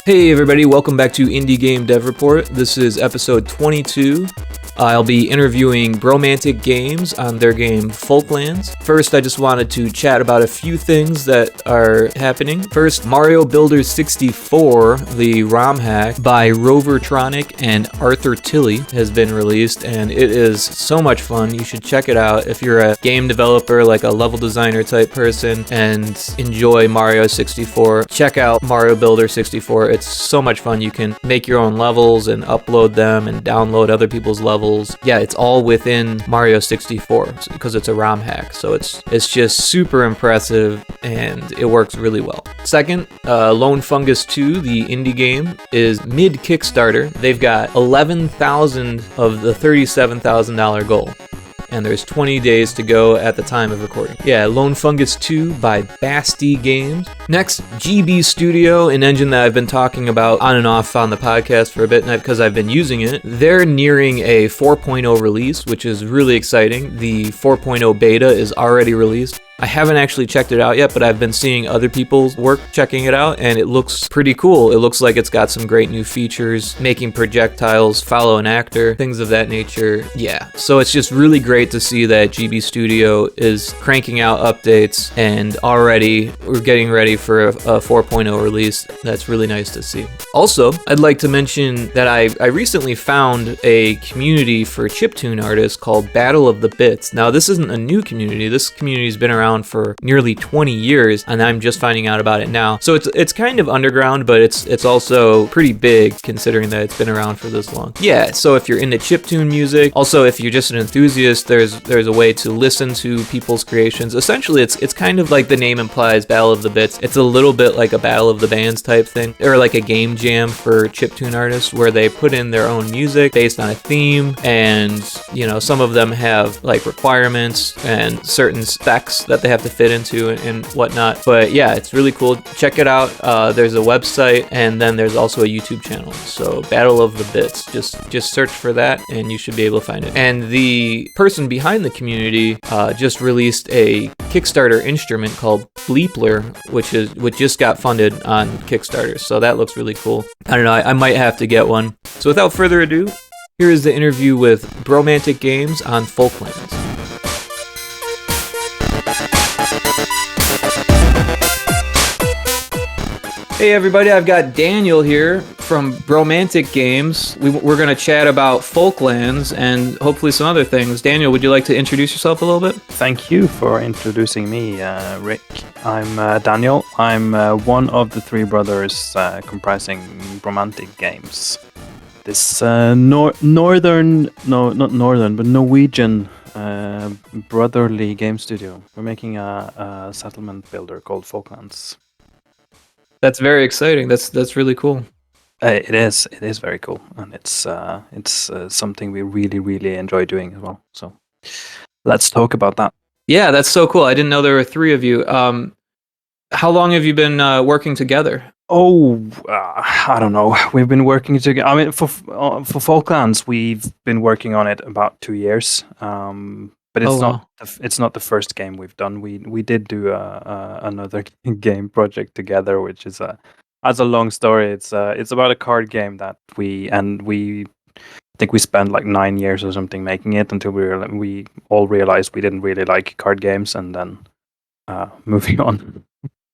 Hey everybody, welcome back to Indie Game Dev Report. This is episode 22. I'll be interviewing Bromantic Games on their game Folklands. First, I just wanted to chat about a few things that are happening. First, Mario Builder 64, the ROM hack by Rovertronic and Arthur Tilley, has been released, and it is so much fun. You should check it out if you're a game developer, like a level designer type person, and enjoy Mario 64. Check out Mario Builder 64. It's so much fun. You can make your own levels and upload them and download other people's levels. Yeah, it's all within Mario 64 because it's a ROM hack. So it's just super impressive and it works really well. Second, Lone Fungus 2, the indie game, is mid Kickstarter. They've got 11,000 of the $37,000 goal. And there's 20 days to go at the time of recording. Yeah, Lone Fungus 2 by Basti Games. Next, GB Studio, an engine that I've been talking about on and off on the podcast for a bit because I've been using it. They're nearing a 4.0 release, which is really exciting. The 4.0 beta is already released. I haven't actually checked it out yet, but I've been seeing other people's work checking it out, and it looks pretty cool. It looks like it's got some great new features, making projectiles follow an actor, things of that nature. Yeah, so it's just really great to see that GB Studio is cranking out updates, and already we're getting ready for a 4.0 release. That's really nice to see. Also, I'd like to mention that I recently found a community for chiptune artists called Battle of the Bits. Now, this isn't a new community. This community's been around for nearly 20 years, and I'm just finding out about it now. So it's kind of underground, but it's also pretty big considering that it's been around for this long. Yeah, so if you're into chiptune music, also if you're just an enthusiast, there's a way to listen to people's creations. Essentially, it's kind of like the name implies, Battle of the Bits. It's a little bit like a Battle of the Bands type thing, or like a game jam for chiptune artists where they put in their own music based on a theme, and some of them have like requirements and certain specs that they have to fit into and whatnot. But yeah, it's really cool. Check it out. There's a website, and then there's also a YouTube channel. So Battle of the Bits. Just search for that, and you should be able to find it. And the person behind the community just released a Kickstarter instrument called Bleepler, which just got funded on Kickstarter. So that looks really cool. I don't know. I might have to get one. So without further ado, here is the interview with Bromantic Games on Folklands. Hey everybody, I've got Daniel here from Bromantic Games. We're going to chat about Folklands and hopefully some other things. Daniel, would you like to introduce yourself a little bit? Thank you for introducing me, Rick. I'm Daniel. I'm one of the three brothers comprising Bromantic Games. This Norwegian brotherly game studio. We're making a settlement builder called Folklands. That's very exciting. That's really cool. It is very cool, and it's something we really enjoy doing as well. So let's talk about that. Yeah, that's so cool. I didn't know there were three of you. How long have you been working together? I don't know. We've been working together. I mean, for Folklands, we've been working on it about 2 years. But it's not the first game we've done. We did do another game project together, which is as a long story. It's about a card game that we think we spent like 9 years or something making it until we all realized we didn't really like card games, and then moving on.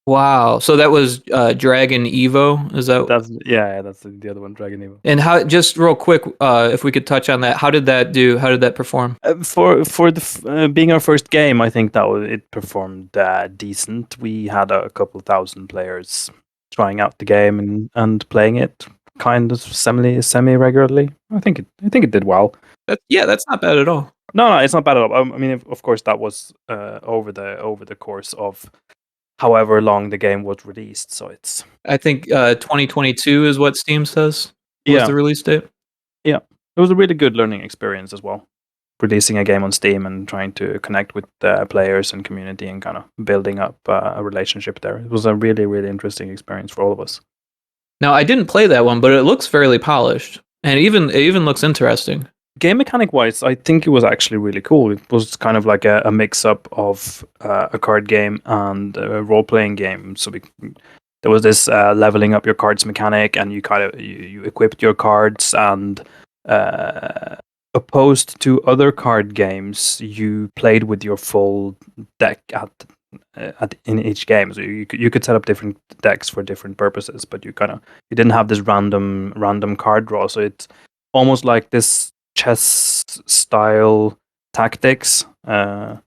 Wow. So that was Dragon Evo, is that? That's the other one, Dragon Evo. And how? Just real quick, if we could touch on that, how did that do? How did that perform? For the being our first game, I think it performed decent. We had a couple thousand players trying out the game and playing it kind of semi regularly. I think it did well. That's not bad at all. No, it's not bad at all. I mean, of course, that was over the course of however long the game was released. So it's, I think 2022 is what Steam says was the release date. Yeah, it was a really good learning experience as well. Releasing a game on Steam and trying to connect with the players and community and kind of building up a relationship there. It was a really interesting experience for all of us. Now, I didn't play that one, but it looks fairly polished, and it even looks interesting. Game mechanic wise, I think it was actually really cool. It was kind of like a mix up of a card game and a role playing game. So there was this leveling up your cards mechanic, and you equipped your cards, and opposed to other card games, you played with your full deck in each game. So you could set up different decks for different purposes, but you didn't have this random card draw. So it's almost like this chess style tactics, and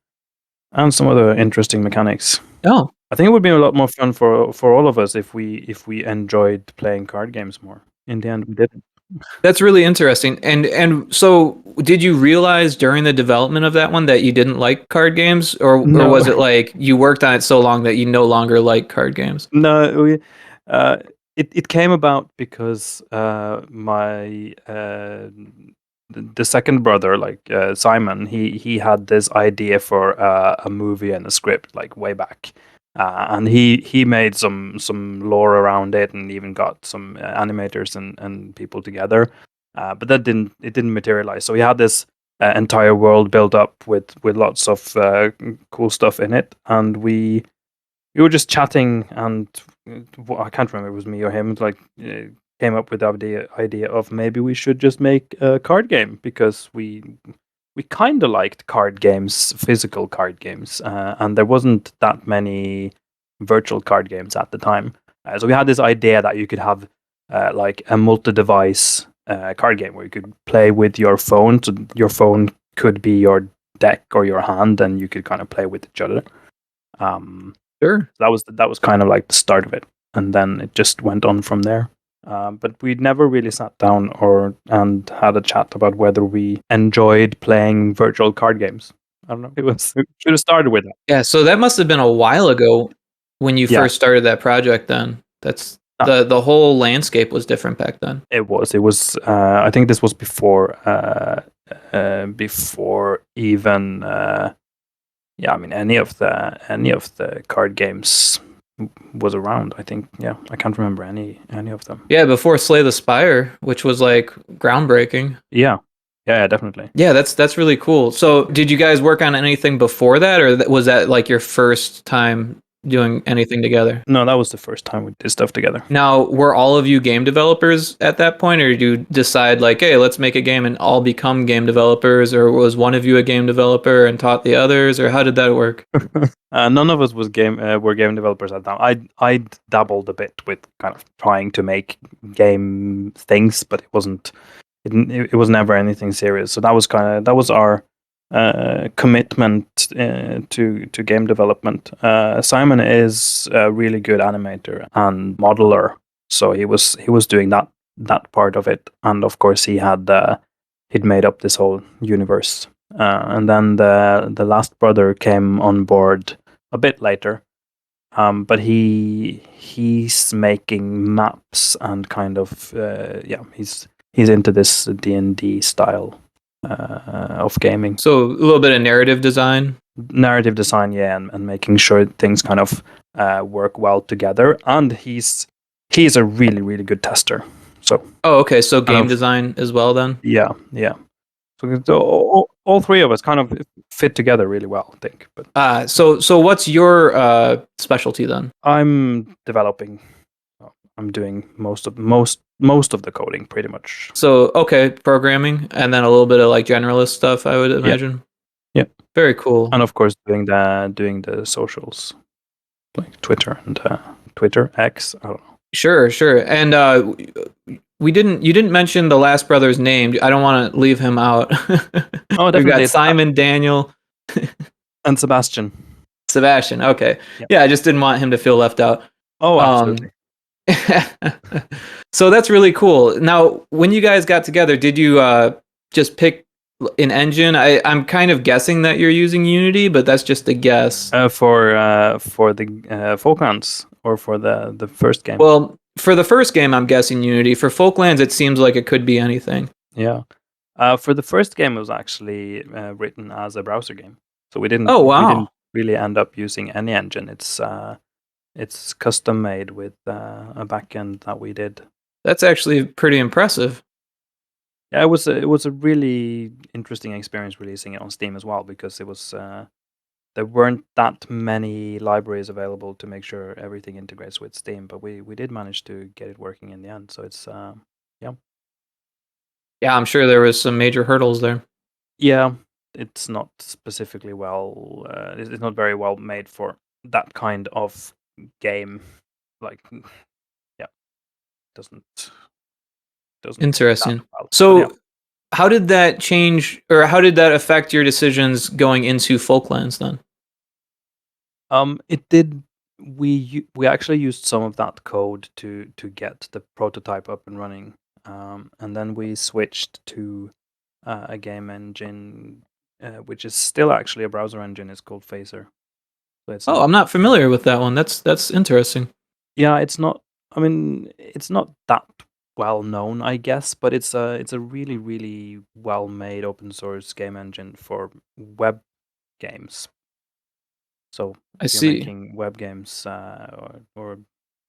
some other interesting mechanics. Oh, I think it would be a lot more fun for all of us if we enjoyed playing card games more. In the end, we didn't. that's really interesting. And so, did you realize during the development of that one that you didn't like card games, or No, was it like you worked on it so long that you no longer like card games? no. It came about because my the second brother, like Simon, he had this idea for a movie and a script like way back, and he made some lore around it, and even got some animators and people together, but that didn't materialize. So he had this entire world built up with lots of cool stuff in it, and we were just chatting, and I can't remember if it was me or him, like came up with the idea of maybe we should just make a card game, because we kind of liked card games, physical card games, and there wasn't that many virtual card games at the time. So we had this idea that you could have like a multi-device card game where you could play with your phone. So your phone could be your deck or your hand, and you could kind of play with each other. Sure. That was kind of like the start of it, and then it just went on from there. But we never really sat down and had a chat about whether we enjoyed playing virtual card games. I don't know. It should have started with that. Yeah, so that must have been a while ago when you Yeah. first started that project. Then that's the whole landscape was different back then. It was. I think this was before even. Yeah, I mean, any of the card games was around. I think. Yeah, I can't remember any of them. Yeah, before Slay the Spire, which was like groundbreaking. Yeah, definitely. Yeah, that's really cool. So, did you guys work on anything before that, or was that like your first time doing anything together? No, that was the first time we did stuff together. Now, were all of you game developers at that point, or did you decide like, hey, let's make a game and all become game developers, or was one of you a game developer and taught the others, or how did that work? None of us were game developers at that time. I dabbled a bit with kind of trying to make game things, but it was never anything serious. So that was our commitment to game development. Simon is a really good animator and modeler, so he was doing that part of it, and of course he'd made up this whole universe. And then the last brother came on board a bit later, but he's making maps and kind of he's into this D&D style of gaming. So a little bit of narrative design, and making sure things kind of work well together. And he's a really, really good tester. So okay, so game design as well then. Yeah. So all three of us kind of fit together really well, I think. But so what's your specialty then? I'm developing. I'm doing most of the coding, pretty much. So okay, programming, and then a little bit of like generalist stuff, I would imagine. Yeah. Very cool. And of course, doing the socials, like Twitter and Twitter X. I don't know. Sure. And you didn't mention the last brother's name. I don't want to leave him out. Oh, definitely. We've got Simon, Daniel, and Sebastian. Okay. Yeah, I just didn't want him to feel left out. Oh, absolutely. So that's really cool. Now, when you guys got together, did you just pick an engine? I'm kind of guessing that you're using Unity, but that's just a guess. For the Folklands, or for the first game? Well, for the first game, I'm guessing Unity. For Folklands, it seems like it could be anything. Yeah. For the first game, it was actually written as a browser game, so we didn't. Oh, wow. We didn't really end up using any engine. It's custom made with a backend that we did. That's actually pretty impressive. Yeah, it was a really interesting experience releasing it on Steam as well, because it was there weren't that many libraries available to make sure everything integrates with Steam, but we did manage to get it working in the end. So it's yeah. Yeah, I'm sure there was some major hurdles there. Yeah, it's not specifically well. It's not very well made for that kind of game. Like, yeah, doesn't work that Interesting. well. But yeah, So, how did that change, or how did that affect your decisions going into Folklands then? it did. We actually used some of that code to get the prototype up and running, and then we switched to a game engine, which is still actually a browser engine. It's called Phaser. So it's Oh, not. I'm not familiar with that one. That's interesting. Yeah, it's not. I mean, it's not that well known, I guess, but it's a really really well made open source game engine for web games. So I if you're see. making web games, or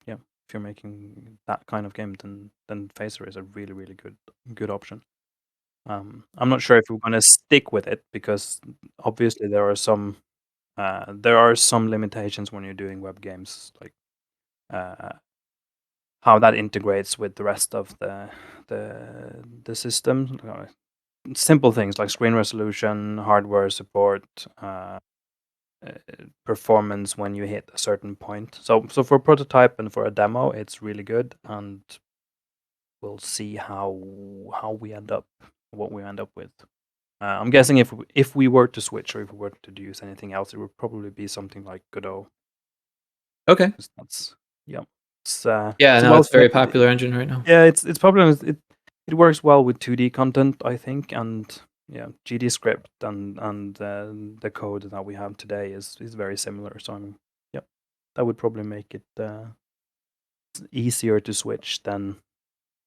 yeah, if you're making that kind of game, then Phaser is a really really good option. I'm not sure if we're gonna stick with it because obviously there are some limitations when you're doing web games, like uh, how that integrates with the rest of the system. Simple things like screen resolution, hardware support, uh, performance when you hit a certain point. So for prototype and for a demo, it's really good, and we'll see how we end up, what we end up with. I'm guessing if we were to switch or if we were to use anything else, it would probably be something like Godot. Okay. 'Cause that's yeah, Yeah, it's no, well it's a very set. popular engine right now. Yeah, it's probably it works well with 2D content, I think, and yeah, GD script and the code that we have today is very similar. So yeah, that would probably make it easier to switch than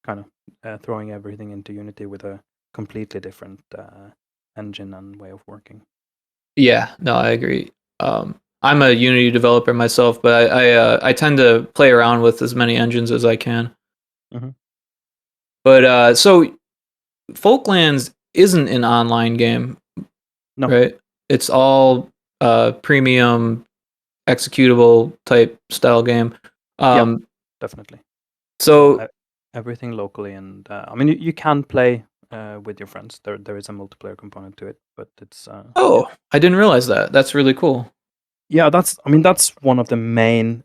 kind of throwing everything into Unity with a completely different engine and way of working. Yeah, no, I agree. I'm a Unity developer myself, but I tend to play around with as many engines as I can. Hmm. But so Folklands isn't an online game, No, right? It's all premium executable type style game. yeah, Um, definitely. So so everything locally, and I mean you can play with your friends. There is a multiplayer component to it, but it's yeah. I didn't realize that. That's really cool. Yeah, I mean that's one of the main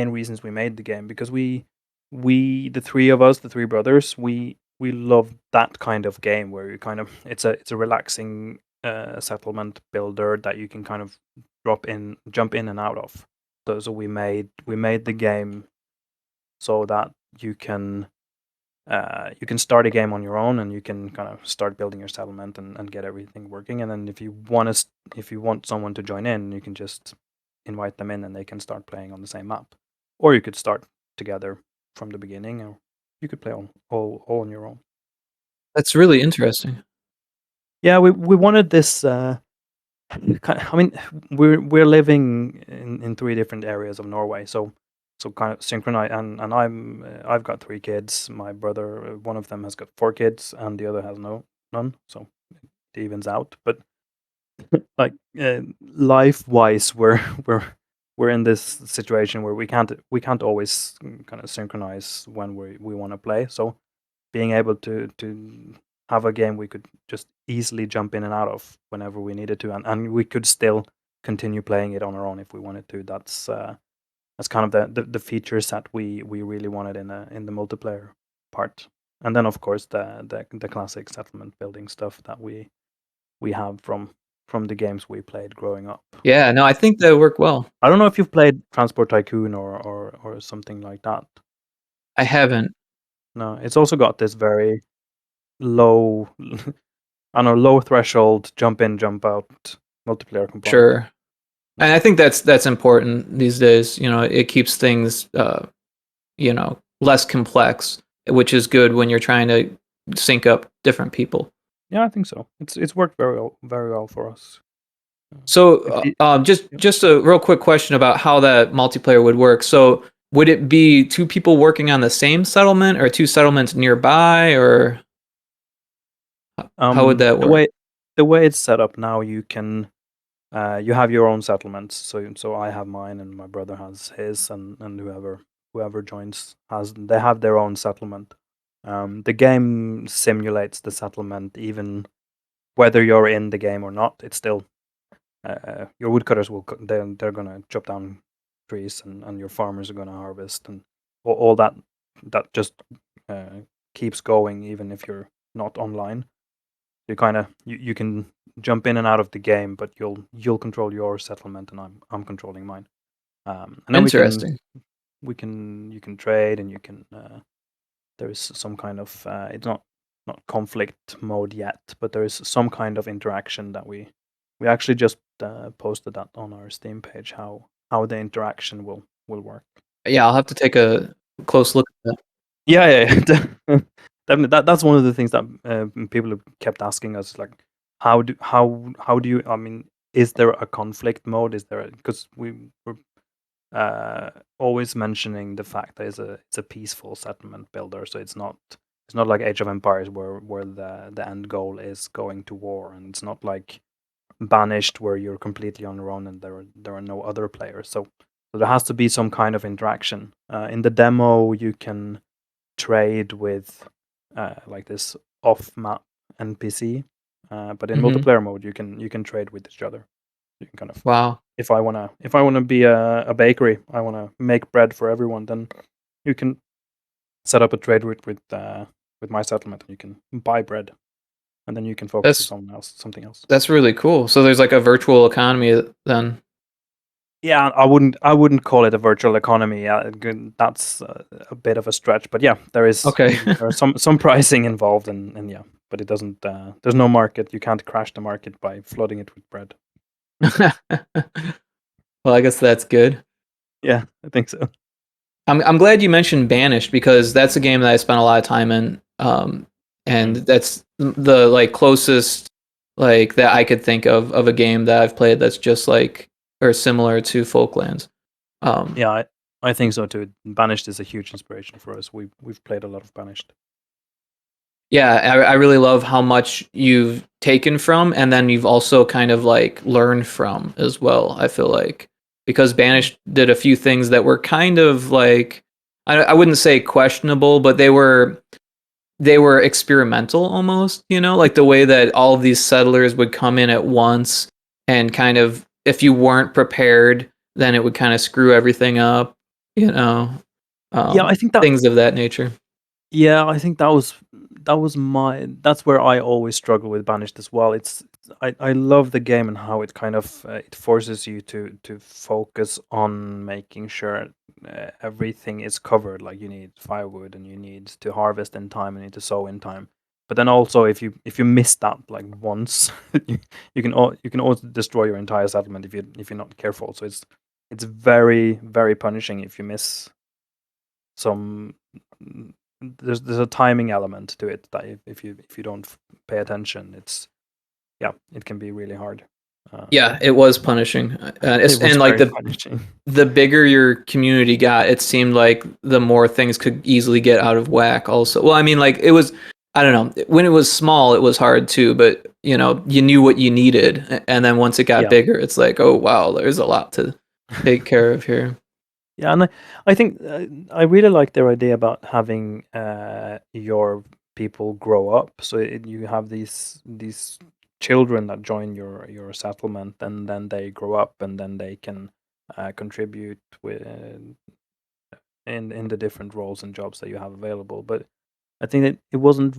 reasons we made the game, because we the three of us, the three brothers, we love that kind of game where you kind of it's a relaxing settlement builder that you can kind of jump in and out of. So we made the game so that you can start a game on your own and you can kind of start building your settlement and get everything working. And then if you want someone to join in, you can just invite them in and they can start playing on the same map. Or you could start together from the beginning, or you could play all on your own. That's really interesting. Yeah, we wanted this. I mean, we're living in three different areas of Norway, so kind of synchronize. And I've got three kids. My brother, one of them has got four kids, and the other has none. So it evens out. But like life wise, we're in this situation where we can't always kind of synchronize when we want to play. So being able to have a game we could just easily jump in and out of whenever we needed to, and we could still continue playing it on our own if we wanted to. That's kind of the feature set we really wanted in the multiplayer part. And then of course the classic settlement building stuff that we have from the games we played growing up. Yeah, no, I think that worked well. I don't know if you've played Transport Tycoon or something like that. I haven't. No, it's also got this very low on a low threshold jump in, jump out multiplayer component. Sure. And I think that's important these days. You know, it keeps things less complex, which is good when you're trying to sync up different people. Yeah, I think so. It's worked very well for us. So, If you, yep. just a real quick question about how that multiplayer would work. So, would it be two people working on the same settlement, or two settlements nearby, or how would that The work? way it's set up now, you can you have your own settlements. So I have mine, and my brother has his, and whoever joins they have their own settlement. The game simulates the settlement, even whether you're in the game or not. It's still your woodcutters they're gonna chop down trees, and your farmers are gonna harvest, and all that just keeps going even if you're not online. You can jump in and out of the game, but you'll control your settlement, and I'm controlling mine. And then Interesting. you can trade, and you can there is some kind of it's not conflict mode yet, but there is some kind of interaction that we actually just posted that on our Steam page, how the interaction will work. Yeah, I'll have to take a close look at that. Yeah. Definitely. That's one of the things that people have kept asking us, like, how do you? I mean, is there a conflict mode? Is there, because we were always mentioning the fact that it's a peaceful settlement builder, so it's not like Age of Empires where the end goal is going to war, and it's not like Banished where you're completely on your own and there are no other players. So there has to be some kind of interaction. In the demo, you can trade with like this off-map NPC, but in Mhm. multiplayer mode, you can trade with each other. You can kind of, Wow. if I wanna be a bakery, I wanna make bread for everyone, then you can set up a trade with my settlement, and you can buy bread, and then you can focus on That's something else. that's really cool. So there's like a virtual economy then. Yeah, I wouldn't call it a virtual economy. That's a bit of a stretch, but yeah, Okay. there are some pricing involved, and yeah, but it doesn't. There's no market. You can't crash the market by flooding it with bread. Well, I guess that's good. Yeah, I think so. I'm glad you mentioned Banished because that's a game that I spent a lot of time in, and Mm. that's the like closest like that I could think of a game that I've played that's just like or similar to Folklands. Um, Yeah, I think so too. Banished is a huge inspiration for us. We've played a lot of Banished. yeah, I really love how much you've taken from and then you've also kind of like learned from as well. I feel like because Banished did a few things that were kind of like I wouldn't say questionable, but they were experimental almost, like the way that all of these settlers would come in at once and kind of if you weren't prepared, then it would kind of screw everything up, you know, Yeah, I think that things of that nature. Yeah, I think that's where I always struggle with Banished as well. I love the game and how it kind of it forces you to focus on making sure everything is covered. Like, you need firewood, and you need to harvest in time, and you need to sow in time. But then also, if you miss that like once, you can also destroy your entire settlement if you're not careful. So it's very, very punishing if you miss some. There's a timing element to it that if you don't pay attention, it can be really hard. Yeah, it was punishing, It was and like very the punishing. the bigger your community got, it seemed like the more things could easily get out of whack. Also, well, I mean, like it was, I don't know, when it was small, it was hard too, but you knew what you needed, and then once it got Yeah. bigger, it's like, oh wow, there's a lot to take care of here. Yeah, and I think I really like their idea about having your people grow up. So you have these children that join your settlement, and then they grow up, and then they can contribute with in the different roles and jobs that you have available. But I think that it wasn't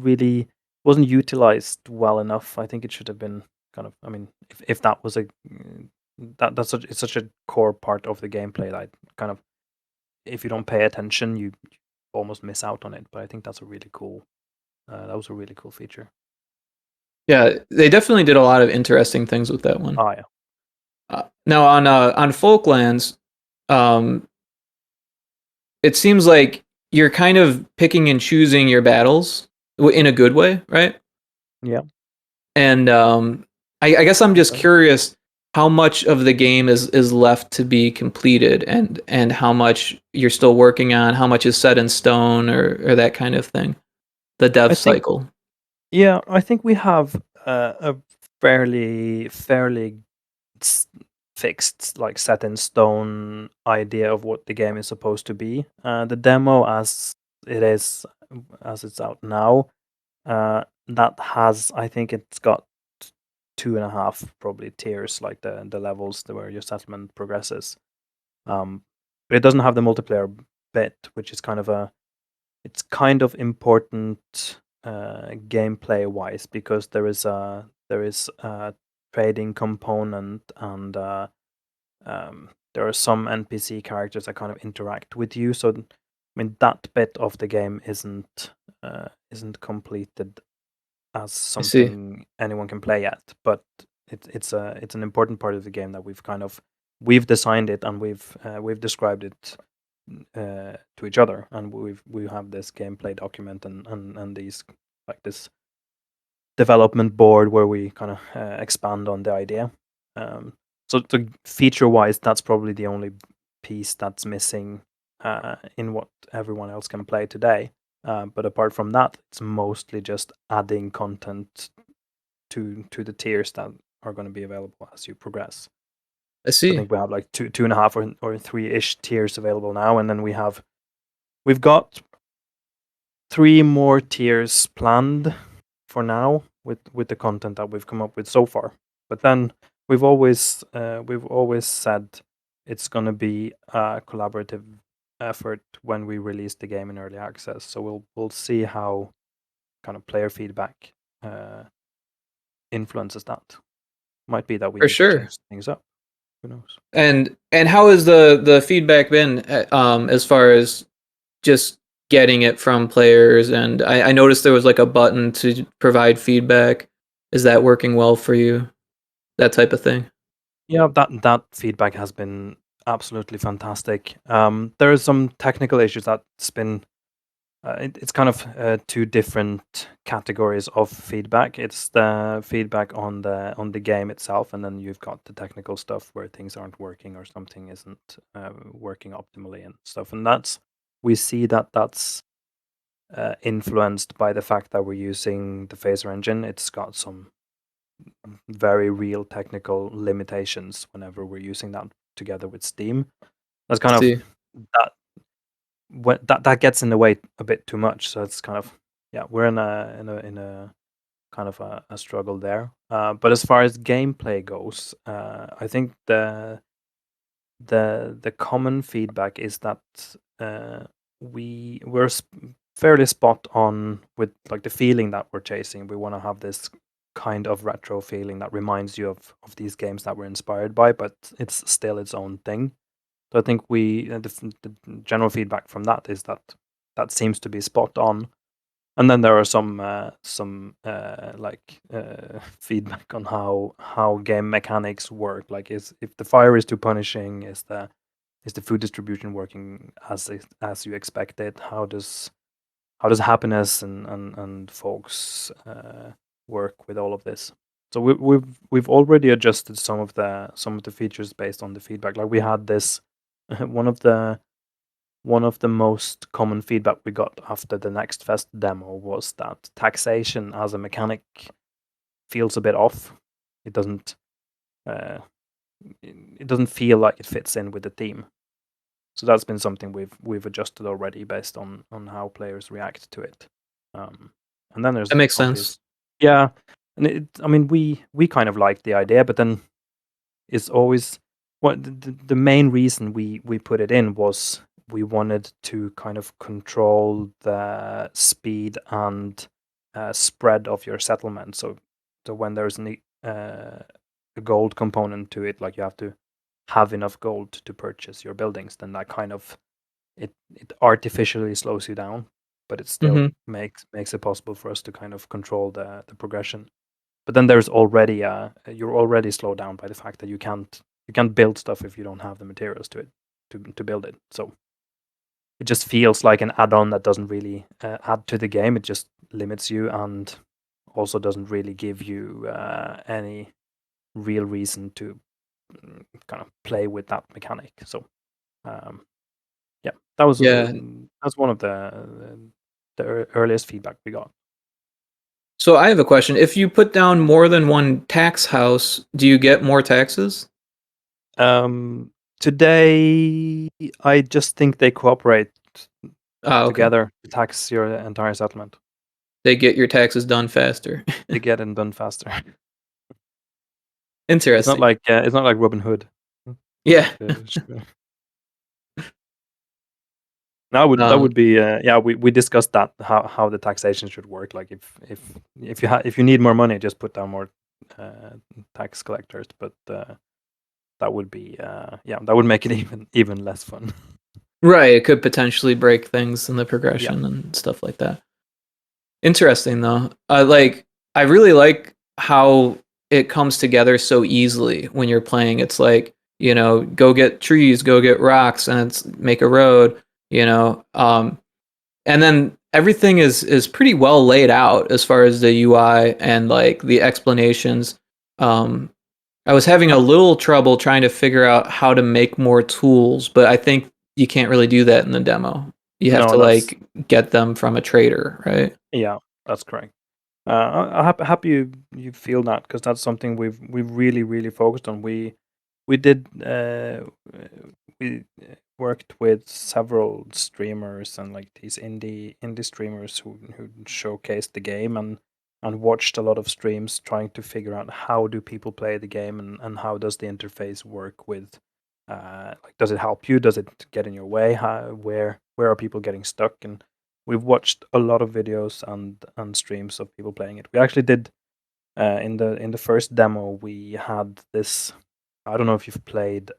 utilized well enough. I think it should have been kind of. I mean, if that was it's such a core part of the gameplay that kind of, if you don't pay attention, you almost miss out on it. But I think that's a really cool. That was a really cool feature. Yeah, they definitely did a lot of interesting things with that one. Oh yeah, Now on Folklands, um, it seems like you're kind of picking and choosing your battles in a good way, right? yeah. And I guess I'm Think just so. curious how much of the game is left to be completed, and how much you're still working on, how much is set in stone, or that kind of thing. The I dev think cycle. Yeah, I think we have a fairly fixed, like set in stone idea of what the game is supposed to be. The demo it is as it's out now, that has, I think it's got 2.5 probably tiers, like the levels where your settlement progresses. But it doesn't have the multiplayer bit, which is it's kind of important gameplay wise, because there is a trading component, and there are some NPC characters that kind of interact with you. So, I mean, that bit of the game isn't completed as I see. something anyone can play yet, but it's an important part of the game that we've designed it, and we've described it to each other, and we have this gameplay document, and these, like, this development board where we kind of expand on the idea. So feature wise, that's probably the only piece that's missing in what everyone else can play today. But apart from that, it's mostly just adding content to the tiers that are going to be available as you progress. I So I see. think we have like 2.5 or 3-ish tiers available now, and then we've got 3 more tiers planned for now with the content that we've come up with so far. But then we've always said it's going to be a collaborative effort when we release the game in early access. So we'll see how kind of player feedback influences that. Might be that we For need to sure. change things up. Who knows? And how has the feedback been, as far as just getting it from players? And I noticed there was like a button to provide feedback. Is that working well for you? That type of thing. Yeah, that feedback has been absolutely fantastic. There are some technical issues that's been it's kind of 2 different categories of feedback. It's the feedback on the game itself, and then you've got the technical stuff where things aren't working or something isn't working optimally and stuff. And we see that's influenced by the fact that we're using the Phaser engine. It's got some very real technical limitations whenever we're using that together with Steam. That's I kind of see. that that gets in the way a bit too much. So it's kind of, yeah, we're in a kind of a struggle there. But as far as gameplay goes, I think the common feedback is that we're fairly spot on with, like, the feeling that we're chasing. We want to have this kind of retro feeling that reminds you of these games that we're inspired by, but it's still its own thing. So I think the general feedback from that is that that seems to be spot on. And then there are some feedback on how game mechanics work. Like, if the fire is too punishing, is the food distribution working as you expect it? How does happiness and folks work with all of this? So we've already adjusted some of the features based on the feedback. Like, we had this one of the most common feedback we got after the Next Fest demo was that taxation as a mechanic feels a bit off. It doesn't uh, it doesn't feel like it fits in with the theme. So that's been something we've adjusted already based on how players react to it. And then That there's makes sense. obvious, yeah. And I mean, we kind of like the idea, but then it's always what the main reason we put it in was we wanted to kind of control the speed and spread of your settlement. So when there's a gold component to it, like, you have to have enough gold to purchase your buildings, then that kind of it artificially slows you down, but it still Hmm. makes it possible for us to kind of control the progression. But then there's already you're already slowed down by the fact that you can't build stuff if you don't have the materials to build it. So it just feels like an add-on that doesn't really add to the game. It just limits you, and also doesn't really give you any real reason to kind of play with that mechanic. So um, yeah, Yeah. that's one of the earliest feedback we got. So I have a question. If you put down more than one tax house, do you get more taxes? Today, I just think they cooperate Ah, okay. together to tax your entire settlement. They get your taxes done faster. They get it done faster. Interesting. It's not like Robin Hood. Yeah. That Um, would be yeah. We discussed that how the taxation should work. Like if you need more money, just put down more uh, tax collectors. But that would be yeah, that would make it even less fun. right. It could potentially break things in the Yeah. progression and stuff like that. Interesting though. I really like how it comes together so easily when you're playing. It's like, go get trees, go get rocks, and it's make a road, you know. And then everything is pretty well laid out as far as the UI and like the explanations. Um, I was having a little trouble trying to figure out how to make more tools, but I think you can't really do that in the demo. You have No, to that's like get them from a trader, right? yeah, that's correct. I'm happy you feel that because that's something we've really focused on. We did we worked with several streamers and like these indie streamers who showcased the game and watched a lot of streams trying to figure out how do people play the game and how does the interface work with like does it help you, does it get in your way, where are people getting stuck. And we've watched a lot of videos and streams of people playing it. We actually did in the first demo we had this. I don't know if you've played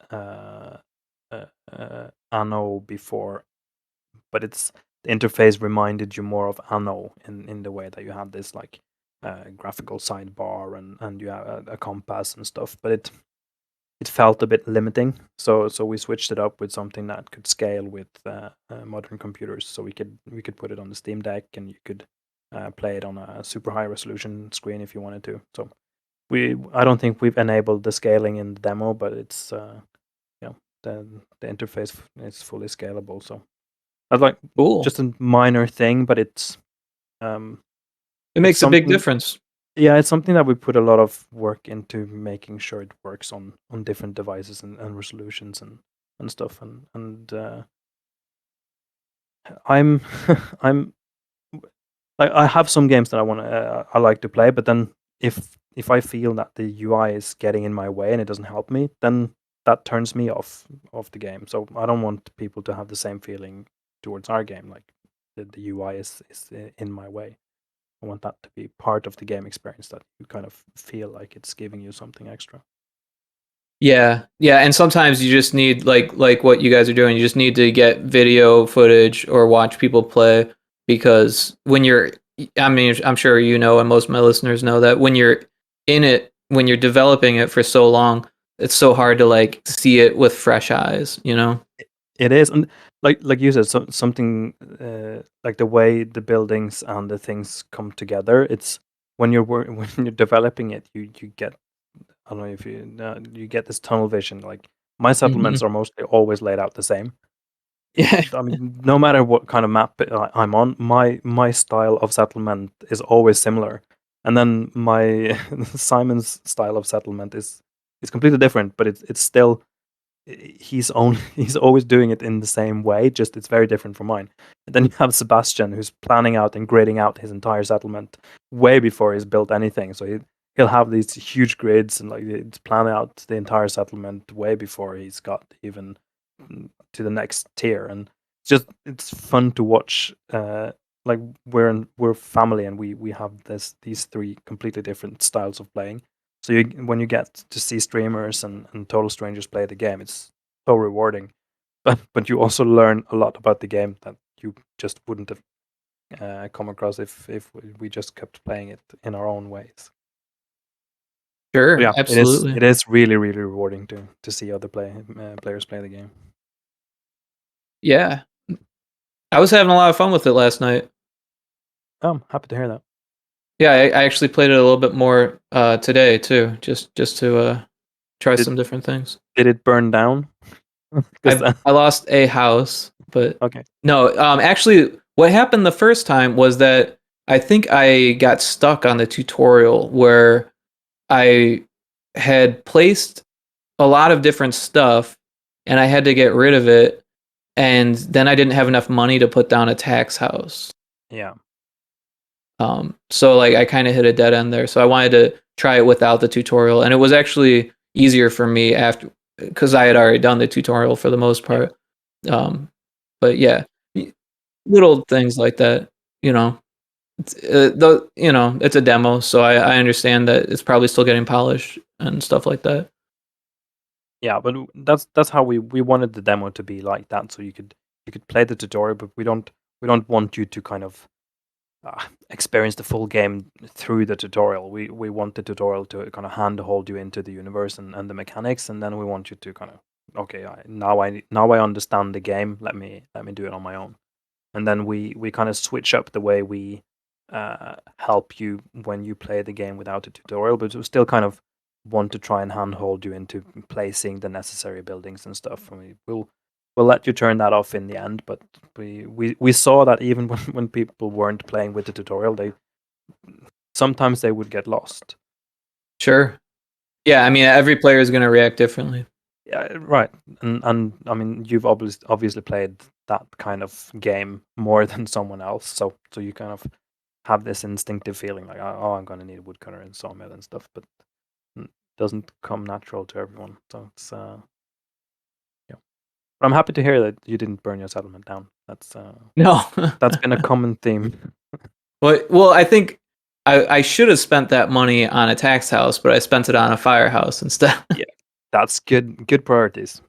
Anno before, but it's the interface reminded you more of Anno in the way that you had this like graphical sidebar and you have a compass and stuff, but it felt a bit limiting. So we switched it up with something that could scale with modern computers. So we could put it on the Steam Deck, and you could play it on a super high resolution screen if you wanted to. So I don't think we've enabled the scaling in the demo, but it's you know the interface is fully scalable. So that's like Cool. just a minor thing, but um It it's makes a big something. difference. Yeah, it's something that we put a lot of work into making sure it works on different devices and resolutions and stuff. And I'm I'm I have some games that I like to play, but then if I feel that the UI is getting in my way and it doesn't help me, then that turns me off of the game. So I don't want people to have the same feeling towards our game, like the UI is in my way. I want that to be part of the game experience, that you kind of feel like it's giving you something extra. Yeah, yeah, and sometimes you just need like what you guys are doing. You just need to get video footage or watch people play because when you're, I mean, I'm sure you know, and most of my listeners know that when you're in it, when you're developing it for so long, it's so hard to like see it with fresh eyes, you know? It is, and like you said, something like the way the buildings and the things come together. It's when when you're developing it, you get, I don't know if you get this tunnel vision. Like my Hmm. settlements are mostly always laid out the same. Yeah, I mean, no matter what kind of map I'm on, my style of settlement is always similar. And then my Simon's style of settlement is completely different, but it's still he's only he's always doing it in the same way, just it's very different from mine. And then you have Sebastian, who's planning out and gridding out his entire settlement way before he's built anything. So he'll have these huge grids and like it's plan out the entire settlement way before he's got even to the next tier. And it's fun to watch. Like we're family, and we have these three completely different styles of playing. So when you get to see streamers and total strangers play the game, it's so rewarding. But you also learn a lot about the game that you just wouldn't have come across if we just kept playing it in our own ways. So sure, yeah, absolutely. it is really rewarding to see other players play the game. Yeah, I was having a lot of fun with it last night. I'm happy to hear that. Yeah, I actually played it a little bit more today too, just to try Did some different things. did it burn down? Because I lost a house, but okay, no, actually, what happened the first time was that I think I got stuck on the tutorial where I had placed a lot of different stuff and I had to get rid of it, and then I didn't have enough money to put down a tax house. Yeah. So like I kind of hit a dead end there. So I wanted to try it without the tutorial, and it was actually easier for me after because I had already done the tutorial for the most part. But yeah, little things like that, you know. It's a demo, so I understand that it's probably still getting polished and stuff like that. Yeah, but that's how we wanted the demo to be like that. So you could play the tutorial, but we don't want you to kind of experience the full game through the tutorial. We want the tutorial to kind of handhold you into the universe and the mechanics, and then we want you to kind of okay, now I understand the game. Let me do it on my own, and then we kind of switch up the way we help you when you play the game without a tutorial, but we still kind of want to try and handhold you into placing the necessary buildings and stuff. I mean, we'll let you turn that off in the end, but we saw that even when people weren't playing with the tutorial, they sometimes they would get lost. Sure. Yeah, I mean every player is going to react differently. Yeah, right. And I mean, you've obviously played that kind of game more than someone else, so you kind of have this instinctive feeling like, oh, I'm gonna need a woodcutter and sawmill and stuff, but it doesn't come natural to everyone. So it's yeah. But I'm happy to hear that you didn't burn your settlement down. No. That's been a common theme. Well, I think I should have spent that money on a tax house, but I spent it on a firehouse instead. Yeah, that's good priorities.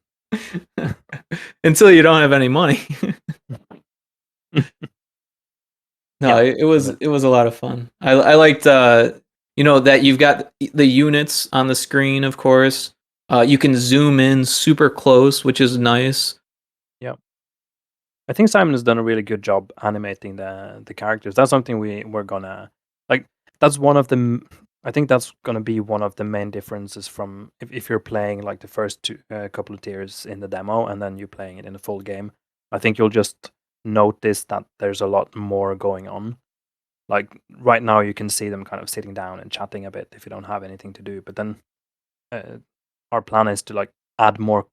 Until you don't have any money. No, Yeah, it was a lot of fun. I liked that you've got the units on the screen, of course. You can zoom in super close, which is nice. yeah. I think Simon has done a really good job animating the characters. That's something we're gonna like. That's one of the. I think that's gonna be one of the main differences from if you're playing like the first couple of tiers in the demo and then you're playing it in the full game. I think you'll just notice that there's a lot more going on. Like right now, you can see them kind of sitting down and chatting a bit if you don't have anything to do. But then uh, our plan is to like add more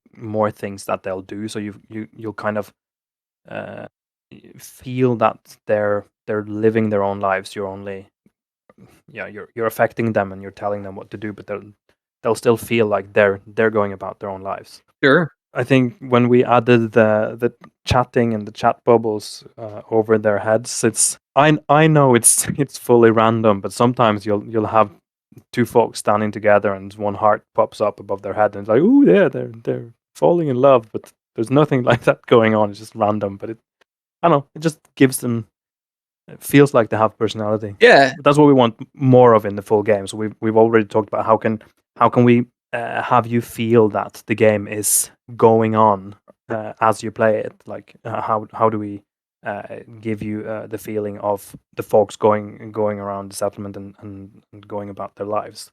things that they'll do. So you'll kind of uh, feel that they're living their own lives. You're only you're affecting them and you're telling them what to do, but they'll still feel like they're going about their own lives. Sure. I think when we added the chatting and the chat bubbles over their heads, I know it's fully random, but sometimes you'll have two folks standing together and one heart pops up above their head and it's like, oh yeah, they're falling in love, but there's nothing like that going on. It's just random, but I don't know, it just gives them. It feels like they have personality. Yeah. That's what we want more of in the full game. So we've already talked about how can we have you feel that the game is going on as you play it. Like how do we give you the feeling of the folks going around the settlement and going about their lives.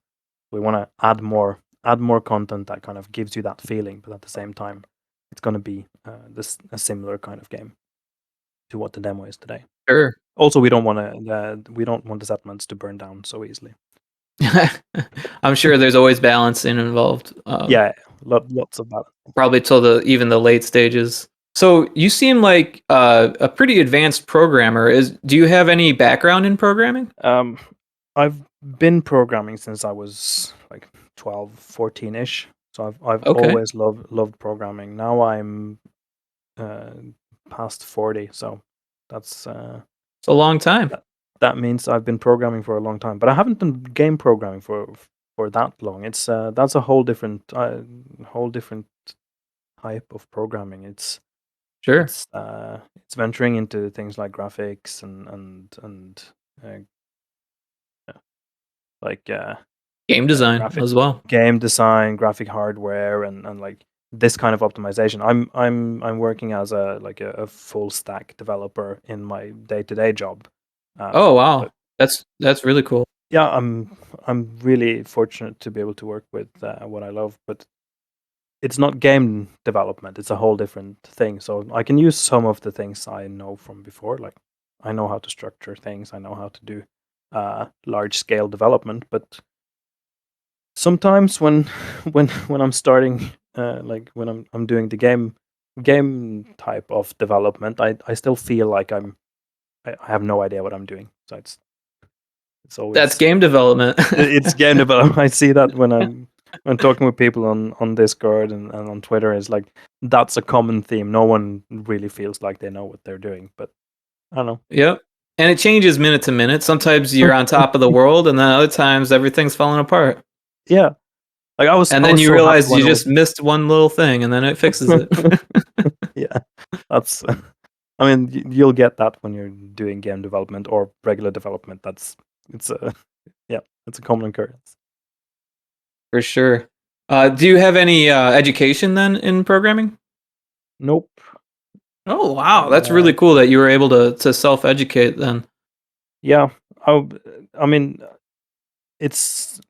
We want to add more content that kind of gives you that feeling, but at the same time, it's going to be a similar kind of game to what the demo is today. Sure. Also, we don't want the settlements to burn down so easily. I'm sure there's always balancing involved. Yeah, lots of that. Probably till even the late stages. So you seem like a pretty advanced programmer. Do you have any background in programming? I've been programming since I was like 12, 14-ish. So I've Okay. always loved programming. Now I'm past 40, so that's it's a long time. That means I've been programming for a long time, but I haven't done game programming for that long. It's that's a whole different type of programming. Sure. It's venturing into things like graphics and like Game design graphic as well. game design, graphic hardware, and like this kind of optimization. I'm working as a full stack developer in my day-to-day job. Oh wow, But that's really cool. yeah, I'm really fortunate to be able to work with what I love, but it's not game development. It's a whole different thing. So I can use some of the things I know from before, like I know how to structure things. I know how to do large scale development. But sometimes when when I'm starting, like when I'm doing the game type of development, I still feel like I have no idea what I'm doing. So it's That's always game development. it's game development. I see that when I'm talking with people on Discord and on Twitter. It's like that's a common theme. No one really feels like they know what they're doing, but I don't know. Yep. And it changes minute to minute. Sometimes you're on top of the world, and then other times everything's falling apart. Yeah, like And I then was you so happy realize when you I was just missed one little thing, and then it fixes it. yeah, that's. I mean, you'll get that when you're doing game development or regular development. It's a yeah, it's a common occurrence. For sure. Do you have any education then in programming? Nope. Oh wow, that's Uh, really cool that you were able to self-educate then. yeah, I, I mean, it's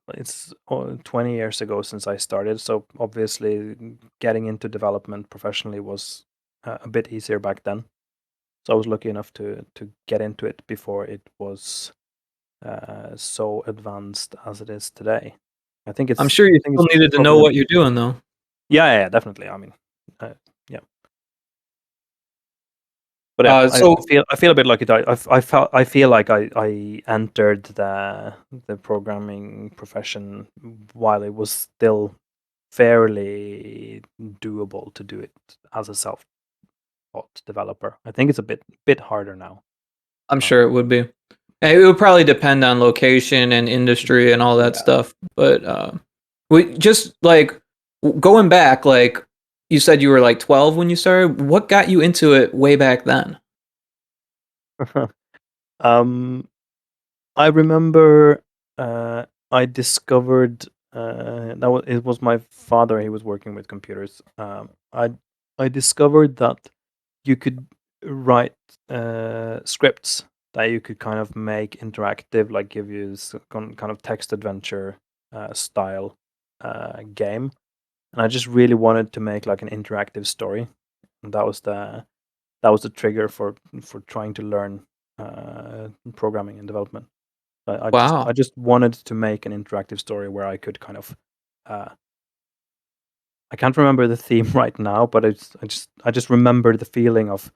20 years ago since I started, so obviously getting into development professionally was a bit easier back then. So I was lucky enough to get into it before it was so advanced as it is today. I'm sure you I think still it's needed to know probably what you're doing though. yeah, definitely. I mean, yeah. But yeah, So I feel a bit lucky. I feel like I entered the programming profession while it was still fairly doable to do it as a self-taught developer. I think it's a bit harder now. I'm Um, sure it would be. It would probably depend on location and industry and all that yeah. stuff. But we just like going back, like you said you were like 12 when you started. What got you into it way back then? um, I remember I discovered it was my father. He was working with computers. I discovered that you could write scripts that you could kind of make interactive, like give you kind of text adventure style game. And I just really wanted to make like an interactive story, and that was the trigger for trying to learn programming and development. I Wow. just wanted to make an interactive story where I could kind of uh, I can't remember the theme right now, but I just remember the feeling of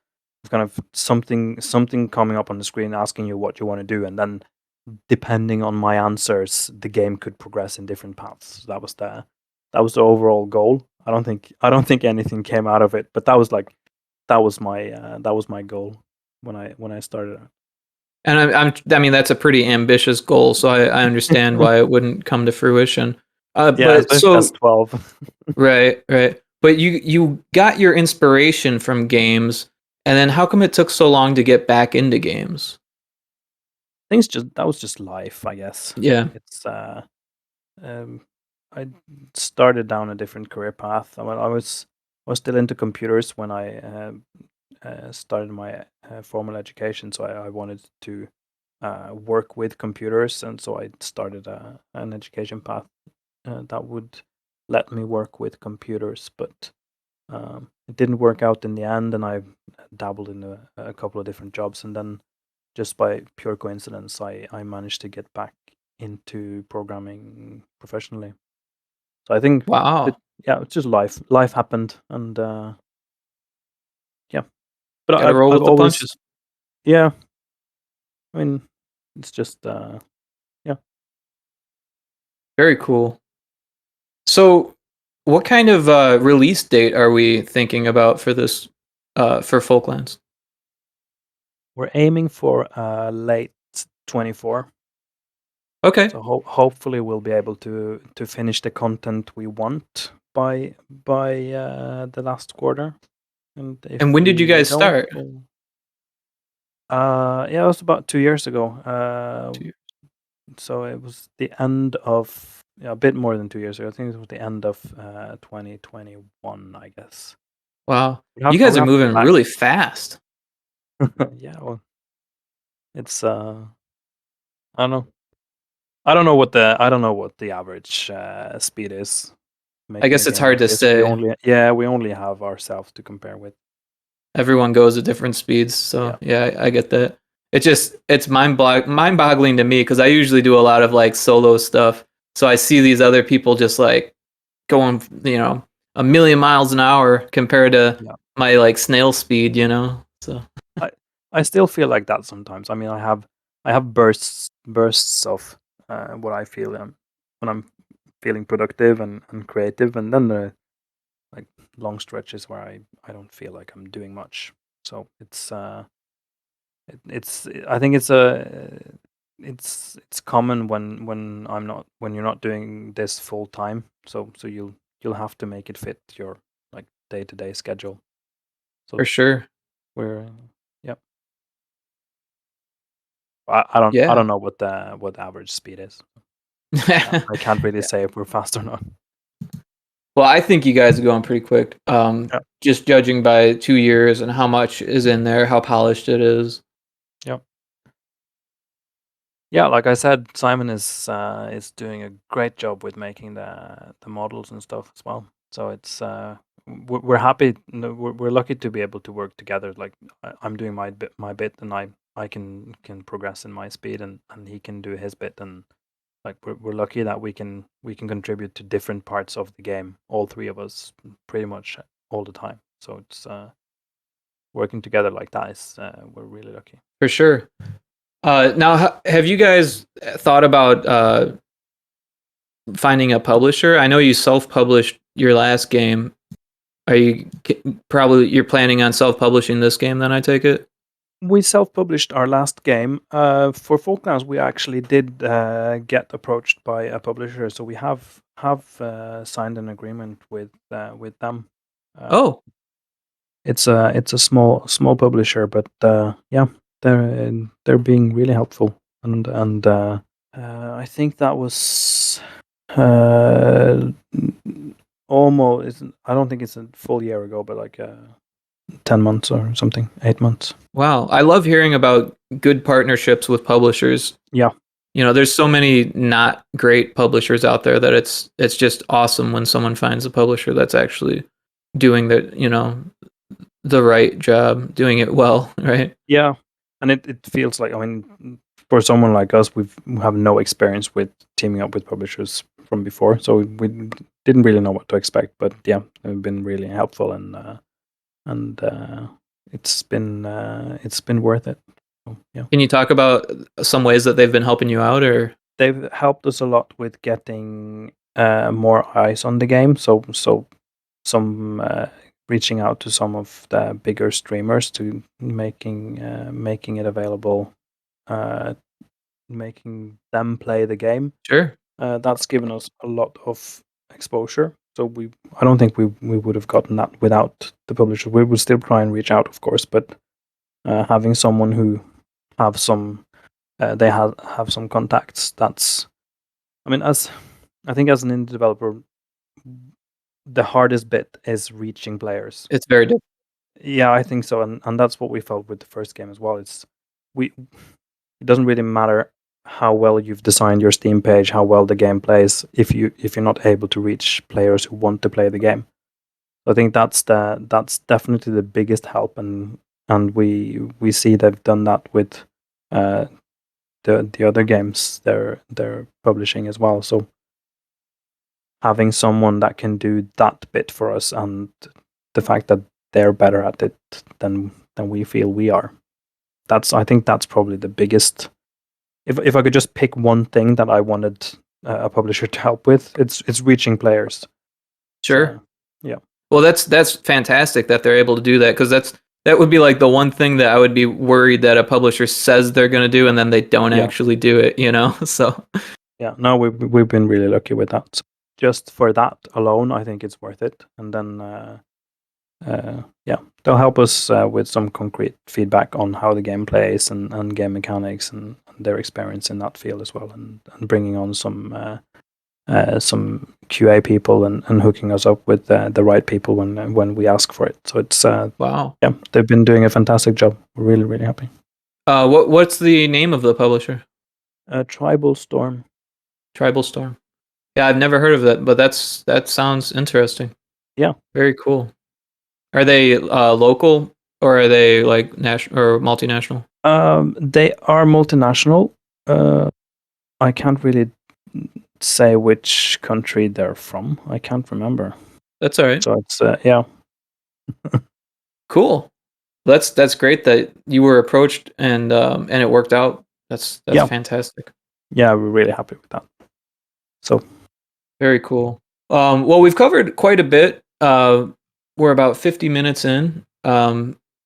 kind of something coming up on the screen asking you what you want to do, and then depending on my answers, the game could progress in different paths. That was the overall goal. I don't think anything came out of it, but that was my goal when I started. And I mean, that's a pretty ambitious goal, so I understand why it wouldn't come to fruition. Yeah, But especially as so 12. right, right. But you got your inspiration from games, and then how come it took so long to get back into games? Things just that was just life, I guess. Yeah. It's um, I started down a different career path. I was still into computers when I started my formal education, so I wanted to work with computers, and so I started an education path that would let me work with computers. But it didn't work out in the end, and I dabbled in a couple of different jobs, and then just by pure coincidence, I managed to get back into programming professionally. So I think it, Wow. yeah, it's just life. Life happened, and yeah. But Got to roll I've with the always punches. yeah. I mean, it's just yeah. Very cool. So, what kind of release date are we thinking about for this for Folklands? We're aiming for late 24. Okay. So hopefully we'll be able to finish the content we want by the last quarter. And And if when did you we guys don't, start? we'll yeah, it was about 2 years ago. So it was the end of yeah, a bit more than 2 years ago. I think it was the end of 2021, I guess. Wow. You I guys would are have to go moving back. really fast. Yeah, well, it's I don't know. I don't know what the average speed is I making a guess it's game hard like to this. say. We only have ourselves to compare with. Everyone goes at different speeds, so Yeah. yeah, I get that. it's mind-boggling to me because I usually do a lot of like solo stuff. So I see these other people just like going, a million miles an hour compared to Yeah. my like snail speed, So I still feel like that sometimes. I mean, I have bursts of what I feel when I'm feeling productive and creative, and then there are like long stretches where I don't feel like I'm doing much. So it's I think it's common when you're not doing this full time. So you'll have to make it fit your like day-to-day schedule. So for sure. we're yeah. I Yeah. don't know what the average speed is. I can't really say if we're fast or not. Well, I think you guys are going pretty quick. Yeah. Just judging by 2 years and how much is in there, how polished it is. Yeah. Yeah, like I said, Simon is doing a great job with making the models and stuff as well. So it's we're happy. No, we're lucky to be able to work together. Like I'm doing my bit, and I can progress in my speed, and he can do his bit, and like we're lucky that we can contribute to different parts of the game. All three of us, pretty much all the time. So it's working together like that is we're really lucky. For sure. Now, have you guys thought about finding a publisher? I know you self-published your last game. Are you probably you're planning on self-publishing this game? Then I take it. We self-published our last game. For Folklands, we actually did get approached by a publisher, so we have signed an agreement with them. Oh, It's a small publisher, but yeah, they're being really helpful, and I think that was almost. I don't think it's a full year ago, but like 10 months or something, 8 months. wow. I love hearing about good partnerships with publishers. Yeah. There's so many not great publishers out there that it's just awesome when someone finds a publisher that's actually doing the right job, doing it well, right? Yeah, and it feels like, I mean, for someone like us, we have no experience with teaming up with publishers from before, so we didn't really know what to expect. But yeah, they've been really helpful, and it's been worth it. So, yeah, Can you talk about some ways that they've been helping you out, or they've helped us a lot with getting more eyes on the game. So some reaching out to some of the bigger streamers to making it available, making them play the game. sure? That's given us a lot of exposure. So I don't think we would have gotten that without the publisher. We would still try and reach out, of course, but having someone who have some they have some contacts. That's, I mean, as I think as an indie developer, the hardest bit is reaching players. It's very different. Yeah, I think so, and that's what we felt with the first game as well. It doesn't really matter how well you've designed your Steam page, how well the game plays, if you're not able to reach players who want to play the game. I think that's definitely the biggest help, and we see they've done that with the other games they're publishing as well. So having someone that can do that bit for us, and the fact that they're better at it than we feel we are, I think that's probably the biggest. If I could just pick one thing that I wanted a publisher to help with, it's reaching players. Sure. So, yeah. Well, that's fantastic that they're able to do that, because that would be like the one thing that I would be worried that a publisher says they're going to do and then they don't actually do it. So yeah, no, we've been really lucky with that. So just for that alone, I think it's worth it. And then yeah, they'll help us with some concrete feedback on how the game plays and game mechanics and their experience in that field as well, and bringing on some QA people and hooking us up with the right people when we ask for it. So it's wow. Yeah, they've been doing a fantastic job. We're really, really happy. What's the name of the publisher? Tribal Storm. Tribal Storm. Yeah, I've never heard of that, but that sounds interesting. Yeah, very cool. Are they local, or are they like national or multinational? They are multinational. I can't really say which country they're from. I can't remember. That's all right. So it's yeah. Cool. That's great that you were approached and it worked out. That's Yeah. fantastic. Yeah, we're really happy with that. So very cool. Well, we've covered quite a bit. We're about 50 minutes in.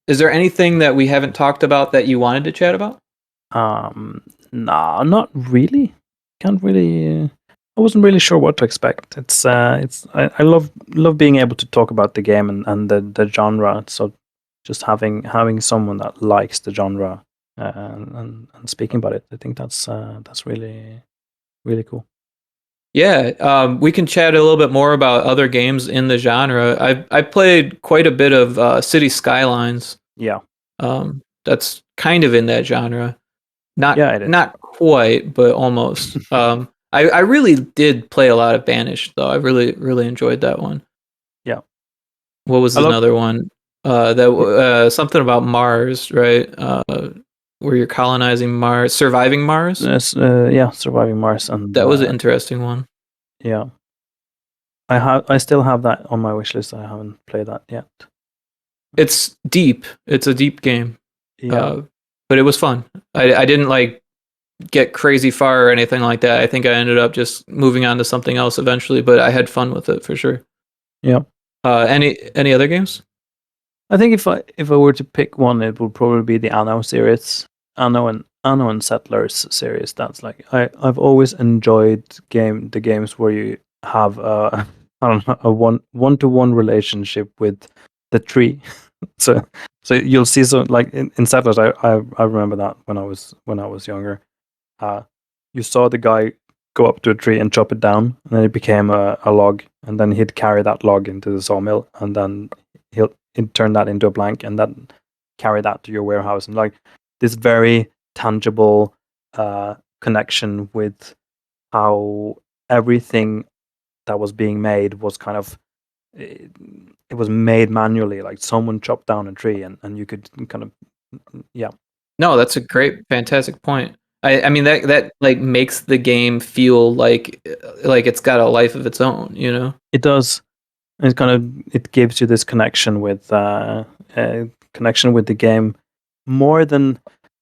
Is there anything that we haven't talked about that you wanted to chat about? nah, not really. Can't really. I wasn't really sure what to expect. I love being able to talk about the game and the genre. So just having someone that likes the genre and speaking about it, I think that's really really cool. Yeah, we can chat a little bit more about other games in the genre. I played quite a bit of City Skylines. Yeah. That's kind of in that genre. Yeah, it is. Not quite, but almost. I really did play a lot of Banished though. I really enjoyed that one. Yeah. What was another one? Something about Mars, right? Where you're colonizing Mars, surviving Mars. Yeah, surviving Mars, and that was an interesting one. Yeah, I still have that on my wish list. I haven't played that yet. It's deep. It's a deep game. Yeah, but it was fun. I didn't like get crazy far or anything like that. I think I ended up just moving on to something else eventually, but I had fun with it for sure. Yeah. Any other games? I think if I were to pick one, it would probably be the Anno series, Anno and Settlers series. That's like I've always enjoyed the games where you have I don't know, a one-to-one relationship with the tree. so you'll see like in Settlers. I remember that when I was younger. You saw the guy go up to a tree and chop it down, and then it became a log, and then he'd carry that log into the sawmill, and then he'd turn that into a plank, and then carry that to your warehouse, and like this very tangible connection with how everything that was being made was kind of it was made manually, like someone chopped down a tree, and you could kind of yeah. No, that's a great, fantastic point. I mean that like makes the game feel like it's got a life of its own, you know? It does. It gives you this connection with the game more than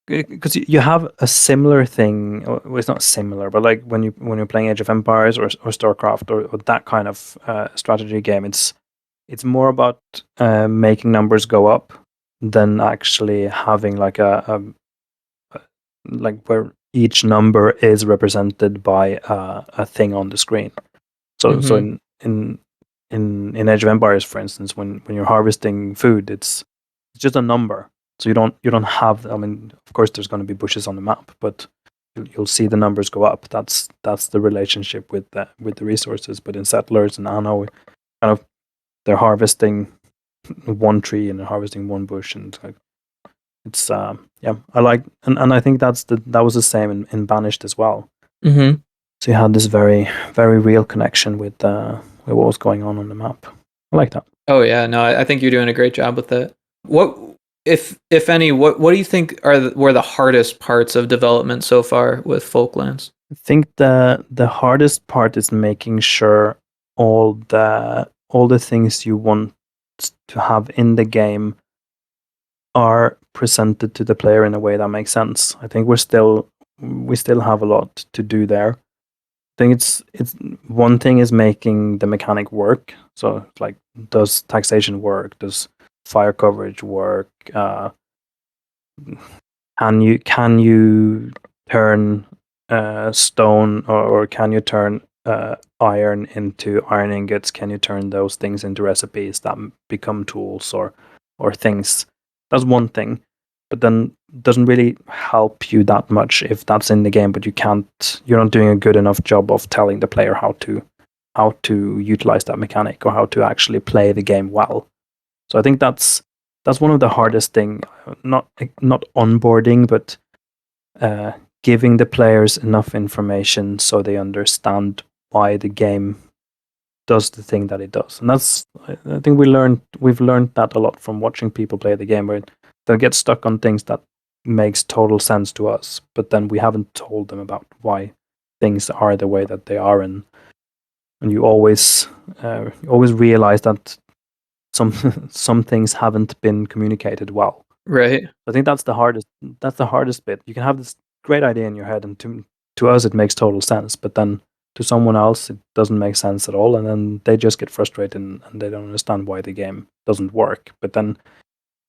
because you have a similar thing. Well, it's not similar, but like when you're playing Age of Empires or StarCraft or that kind of strategy game, it's more about making numbers go up than actually having like a like where each number is represented by a thing on the screen. So in Age of Empires, for instance, when you're harvesting food, it's just a number. So you don't have. I mean, of course, there's going to be bushes on the map, but you'll see the numbers go up. That's the relationship with the resources. But in Settlers and Anno, kind of they're harvesting one tree and they're harvesting one bush, and it's yeah. I like and I think that was the same in Banished as well. Mm-hmm. So you had this very very real connection with what was going on the map. I like that. Oh yeah, no, I think you're doing a great job with that. What, if any, what do you think were the hardest parts of development so far with Folklands? I think the hardest part is making sure all the things you want to have in the game are presented to the player in a way that makes sense. I think we still have a lot to do there. I think it's one thing is making the mechanic work. So like, does taxation work? Does fire coverage work? Can you turn stone or can you turn iron into iron ingots? Can you turn those things into recipes that become tools or things? That's one thing, but then doesn't really help you that much if that's in the game, but you're not doing a good enough job of telling the player how to utilize that mechanic or how to actually play the game well. So I think that's one of the hardest thing, not onboarding, but giving the players enough information so they understand why the game does the thing that it does. And that's, I think we've learned that a lot from watching people play the game, where they'll get stuck on things that makes total sense to us, but then we haven't told them about why things are the way that they are, and you always realize that some things haven't been communicated well. Right. I think that's the hardest bit. You can have this great idea in your head, and to us it makes total sense, but then to someone else it doesn't make sense at all, and then they just get frustrated and they don't understand why the game doesn't work. But then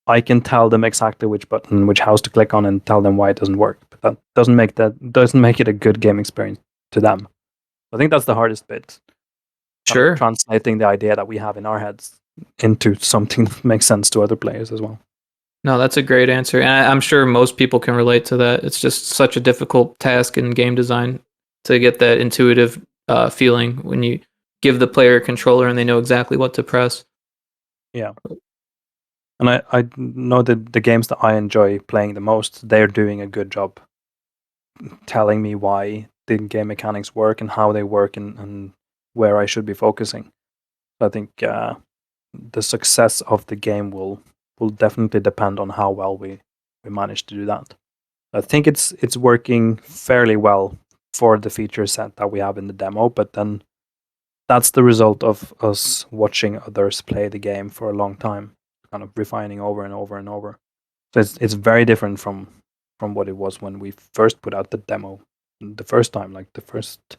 I can tell them exactly which button, which house to click on, and tell them why it doesn't work. But that doesn't make it a good game experience to them. I think that's the hardest bit. Sure. Translating the idea that we have in our heads into something that makes sense to other players as well. No, that's a great answer. And I'm sure most people can relate to that. It's just such a difficult task in game design to get that intuitive feeling when you give the player a controller and they know exactly what to press. Yeah. And I know that the games that I enjoy playing the most, they're doing a good job telling me why the game mechanics work and how they work and where I should be focusing. I think the success of the game will definitely depend on how well we manage to do that. I think it's working fairly well for the feature set that we have in the demo, but then that's the result of us watching others play the game for a long time, kind of refining over and over and over. So it's very different from what it was when we first put out the demo the first time, like the first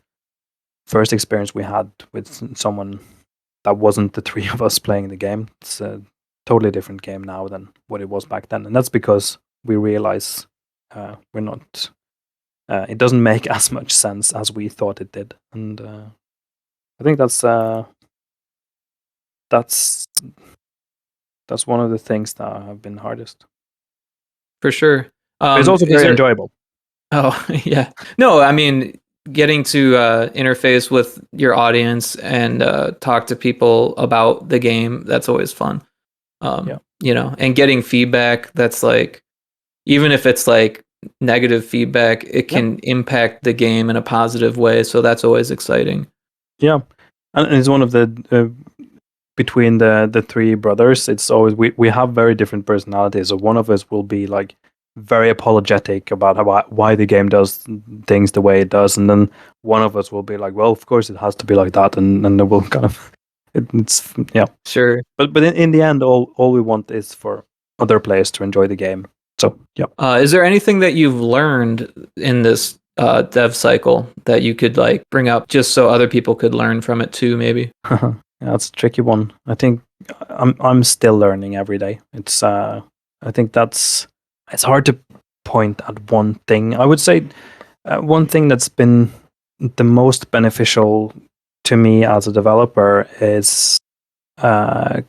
experience we had with someone that wasn't the three of us playing the game. It's a totally different game now than what it was back then, and that's because we realize we're not. It doesn't make as much sense as we thought it did, and I think that's one of the things that have been hardest. For sure. But it's also very enjoyable. Oh, yeah. No, I mean, getting to interface with your audience and talk to people about the game, that's always fun. You know, and getting feedback that's like, even if it's like negative feedback, it can impact the game in a positive way. So that's always exciting. Yeah. And it's one of the between the three brothers, it's always we have very different personalities. So one of us will be like very apologetic about why the game does things the way it does, and then one of us will be like, well, of course it has to be like that, and then we'll kind of it's yeah, sure. But in the end, all we want is for other players to enjoy the game. So yeah. Is there anything that you've learned in this dev cycle that you could like bring up just so other people could learn from it too? Maybe. Yeah, that's a tricky one. I think I'm still learning every day. It's I think it's hard to point at one thing. I would say one thing that's been the most beneficial to me as a developer is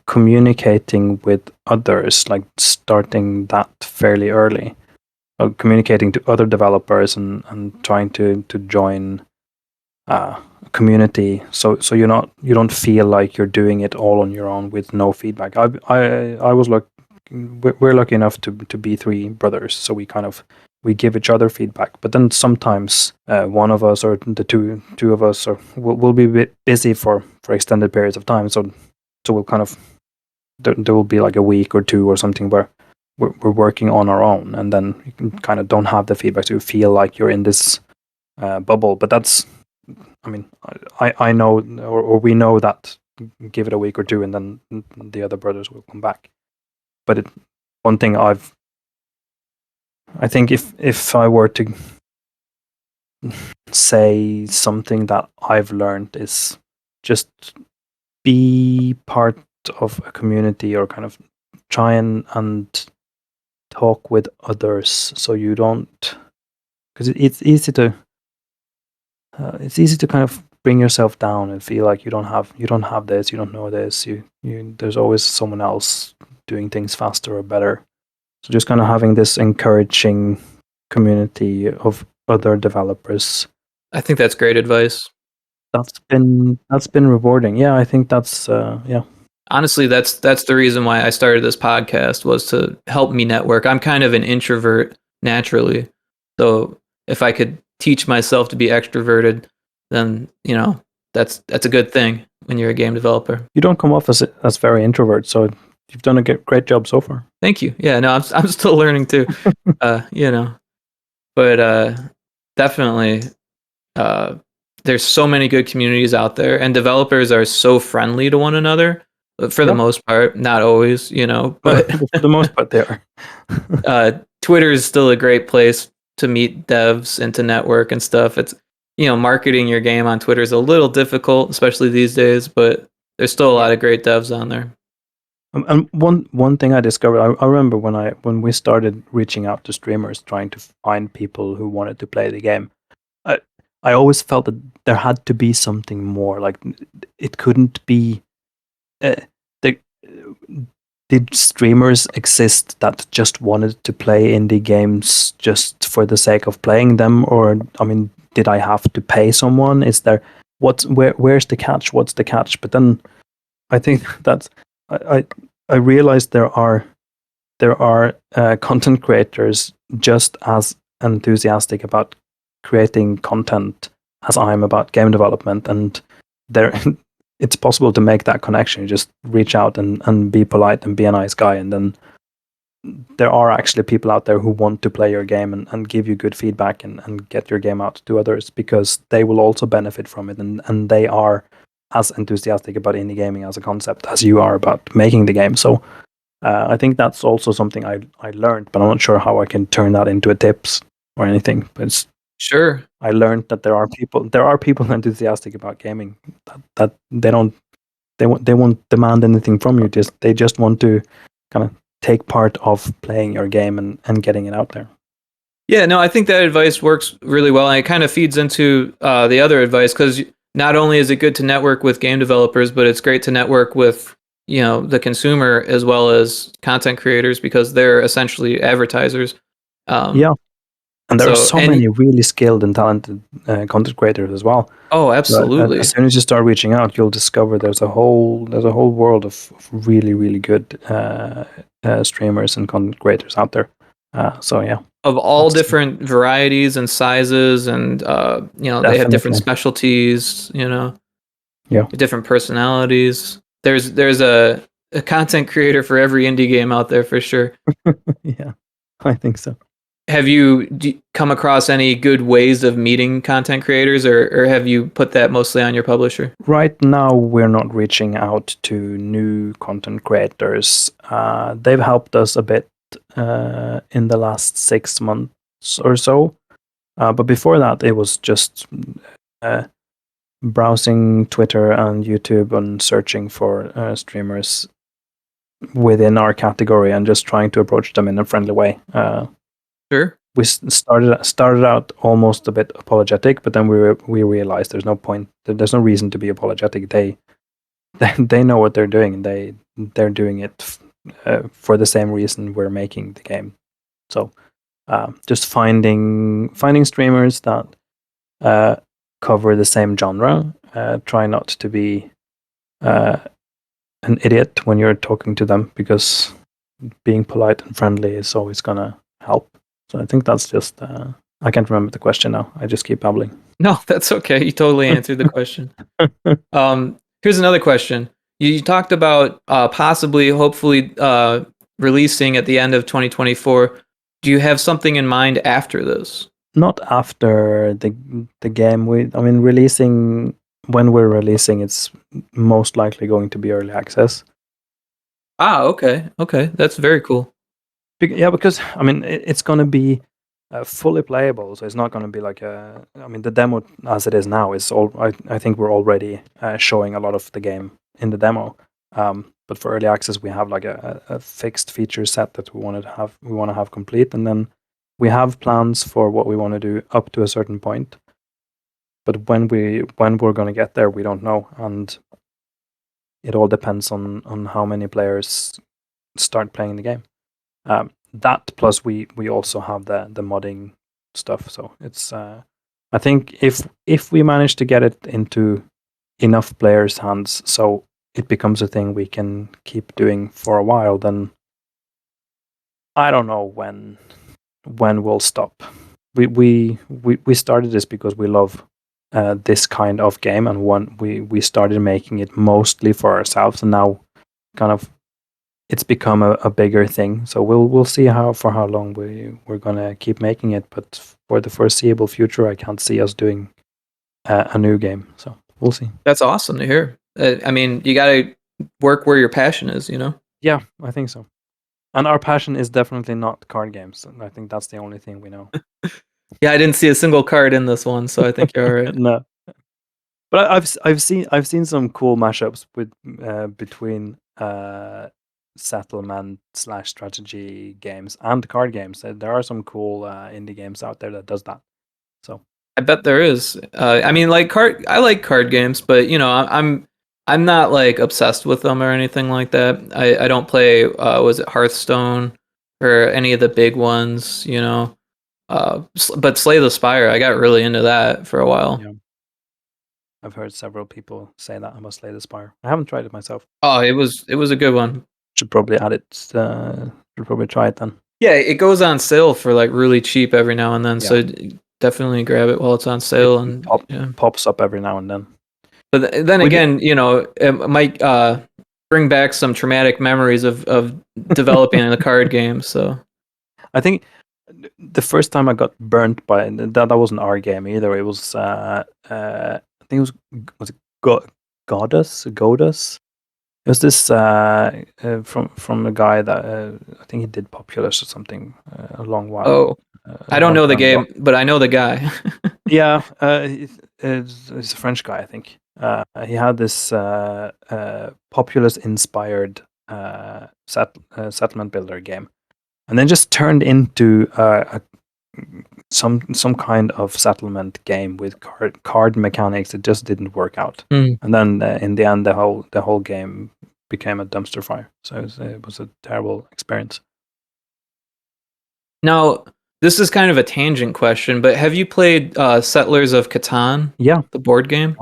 communicating with others, like starting that fairly early. Communicating to other developers and trying to join a community, so you don't feel like you're doing it all on your own with no feedback. I was like, we're lucky enough to be three brothers, so we give each other feedback. But then sometimes one of us or the two of us will be a bit busy for extended periods of time. So we'll kind of there will be like a week or two or something where we're working on our own, and then you kind of don't have the feedback, so you feel like you're in this bubble. But that's, I mean, I know, or we know that give it a week or two, and then the other brothers will come back. But one thing I think if I were to say something that I've learned is just be part of a community, or kind of try and talk with others, so you don't, because it's easy to kind of bring yourself down and feel like you don't have this, you don't know this, you there's always someone else doing things faster or better. So just kind of having this encouraging community of other developers. I think that's great advice. That's been rewarding. Yeah, I think that's yeah. Honestly, that's the reason why I started this podcast, was to help me network. I'm kind of an introvert naturally. So if I could teach myself to be extroverted, then, you know, that's a good thing when you're a game developer. You don't come off as very introvert, so you've done a great job so far. Thank you. Yeah, no, I'm still learning too. But definitely, there's so many good communities out there, and developers are so friendly to one another. For the most part, not always, but for the most part, they are. Twitter is still a great place to meet devs and to network and stuff. It's marketing your game on Twitter is a little difficult, especially these days, but there's still a lot of great devs on there. And one thing I discovered, I remember when we started reaching out to streamers, trying to find people who wanted to play the game. I always felt that there had to be something more. Like it couldn't be. Did streamers exist that just wanted to play indie games just for the sake of playing them, or did I have to pay someone? Is there where's the catch? What's the catch? But then I think that's I realized there are content creators just as enthusiastic about creating content as I am about game development, and there it's possible to make that connection. You just reach out and be polite and be a nice guy, and then there are actually people out there who want to play your game and give you good feedback and get your game out to others, because they will also benefit from it, and they are as enthusiastic about indie gaming as a concept as you are about making the game. So I think that's also something I learned, but I'm not sure how I can turn that into a tips or anything. But sure, I learned that there are people enthusiastic about gaming that they won't demand anything from you. They just want to kind of take part of playing your game and getting it out there. Yeah, no, I think that advice works really well, and it kind of feeds into the other advice, because not only is it good to network with game developers, but it's great to network with the consumer as well as content creators, because they're essentially advertisers. Yeah, and there are so many really skilled and talented content creators as well. Oh, absolutely! As soon as you start reaching out, you'll discover there's a whole world of really, really good streamers and content creators out there. So yeah, of all different varieties and sizes, and they have different specialties. Yeah, different personalities. There's a content creator for every indie game out there for sure. Yeah, I think so. Have you come across any good ways of meeting content creators, or have you put that mostly on your publisher? Right now, we're not reaching out to new content creators. They've helped us a bit in the last 6 months or so. But before that, it was just browsing Twitter and YouTube and searching for streamers within our category and just trying to approach them in a friendly way. Sure. We started out almost a bit apologetic, but then we realized there's no point. There's no reason to be apologetic. They know what they're doing, and they're doing it for the same reason we're making the game. So just finding streamers that cover the same genre. Try not to be an idiot when you're talking to them, because being polite and friendly is always gonna help. So I think that's just, I can't remember the question now. I just keep babbling. No, that's okay. You totally answered the question. Here's another question. You talked about hopefully releasing at the end of 2024. Do you have something in mind after this? Not after the game. Releasing, when we're releasing, it's most likely going to be early access. Okay. That's very cool. Yeah, because it's going to be fully playable, so it's not going to be like the demo as it is now is all. I think we're already showing a lot of the game in the demo, but for early access we have like a fixed feature set that we want to have complete, and then we have plans for what we want to do up to a certain point. But when we're going to get there, we don't know, and it all depends on how many players start playing the game. That plus we also have the modding stuff, so it's I think if we manage to get it into enough players' hands so it becomes a thing we can keep doing for a while, then I don't know when we'll stop. We started this because we love this kind of game, and we started making it mostly for ourselves, and now kind of it's become a bigger thing. So we'll see for how long we're gonna keep making it. But for the foreseeable future, I can't see us doing a new game. So we'll see. That's awesome to hear. I mean, you got to work where your passion is, you know? Yeah, I think so. And our passion is definitely not card games. And I think that's the only thing we know. Yeah, I didn't see a single card in this one, so I think you're all right. No. But I've seen some cool mashups between settlement / strategy games and card games. There are some cool indie games out there that does that. So I bet there is. I mean, like I like card games, but you know, I'm not like obsessed with them or anything like that. I don't play. Was it Hearthstone or any of the big ones? You know, but Slay the Spire, I got really into that for a while. yeah, I've heard several people say that I must Slay the Spire. I haven't tried it myself. Oh, it was a good one. Should probably add it. Should probably try it then. Yeah, it goes on sale for like really cheap every now and then, Yeah. so definitely grab it while it's on sale. And Pops up every now and then. But then again, you know, it might bring back some traumatic memories of developing in a card game. So I think the first time I got burnt by that wasn't our game either. It was I think it was it Goddess. It was this from a guy that I think he did Populous or something a long while. Oh, I don't know the game, but I know the guy. Yeah, he's a French guy, I think. He had this Populous-inspired settlement builder game, and then just turned into some kind of settlement game with card mechanics. It just didn't work out, and then in the end, the whole game became a dumpster fire. So it was a terrible experience. Now, this is kind of a tangent question, but have you played Settlers of Catan? Yeah, the board game.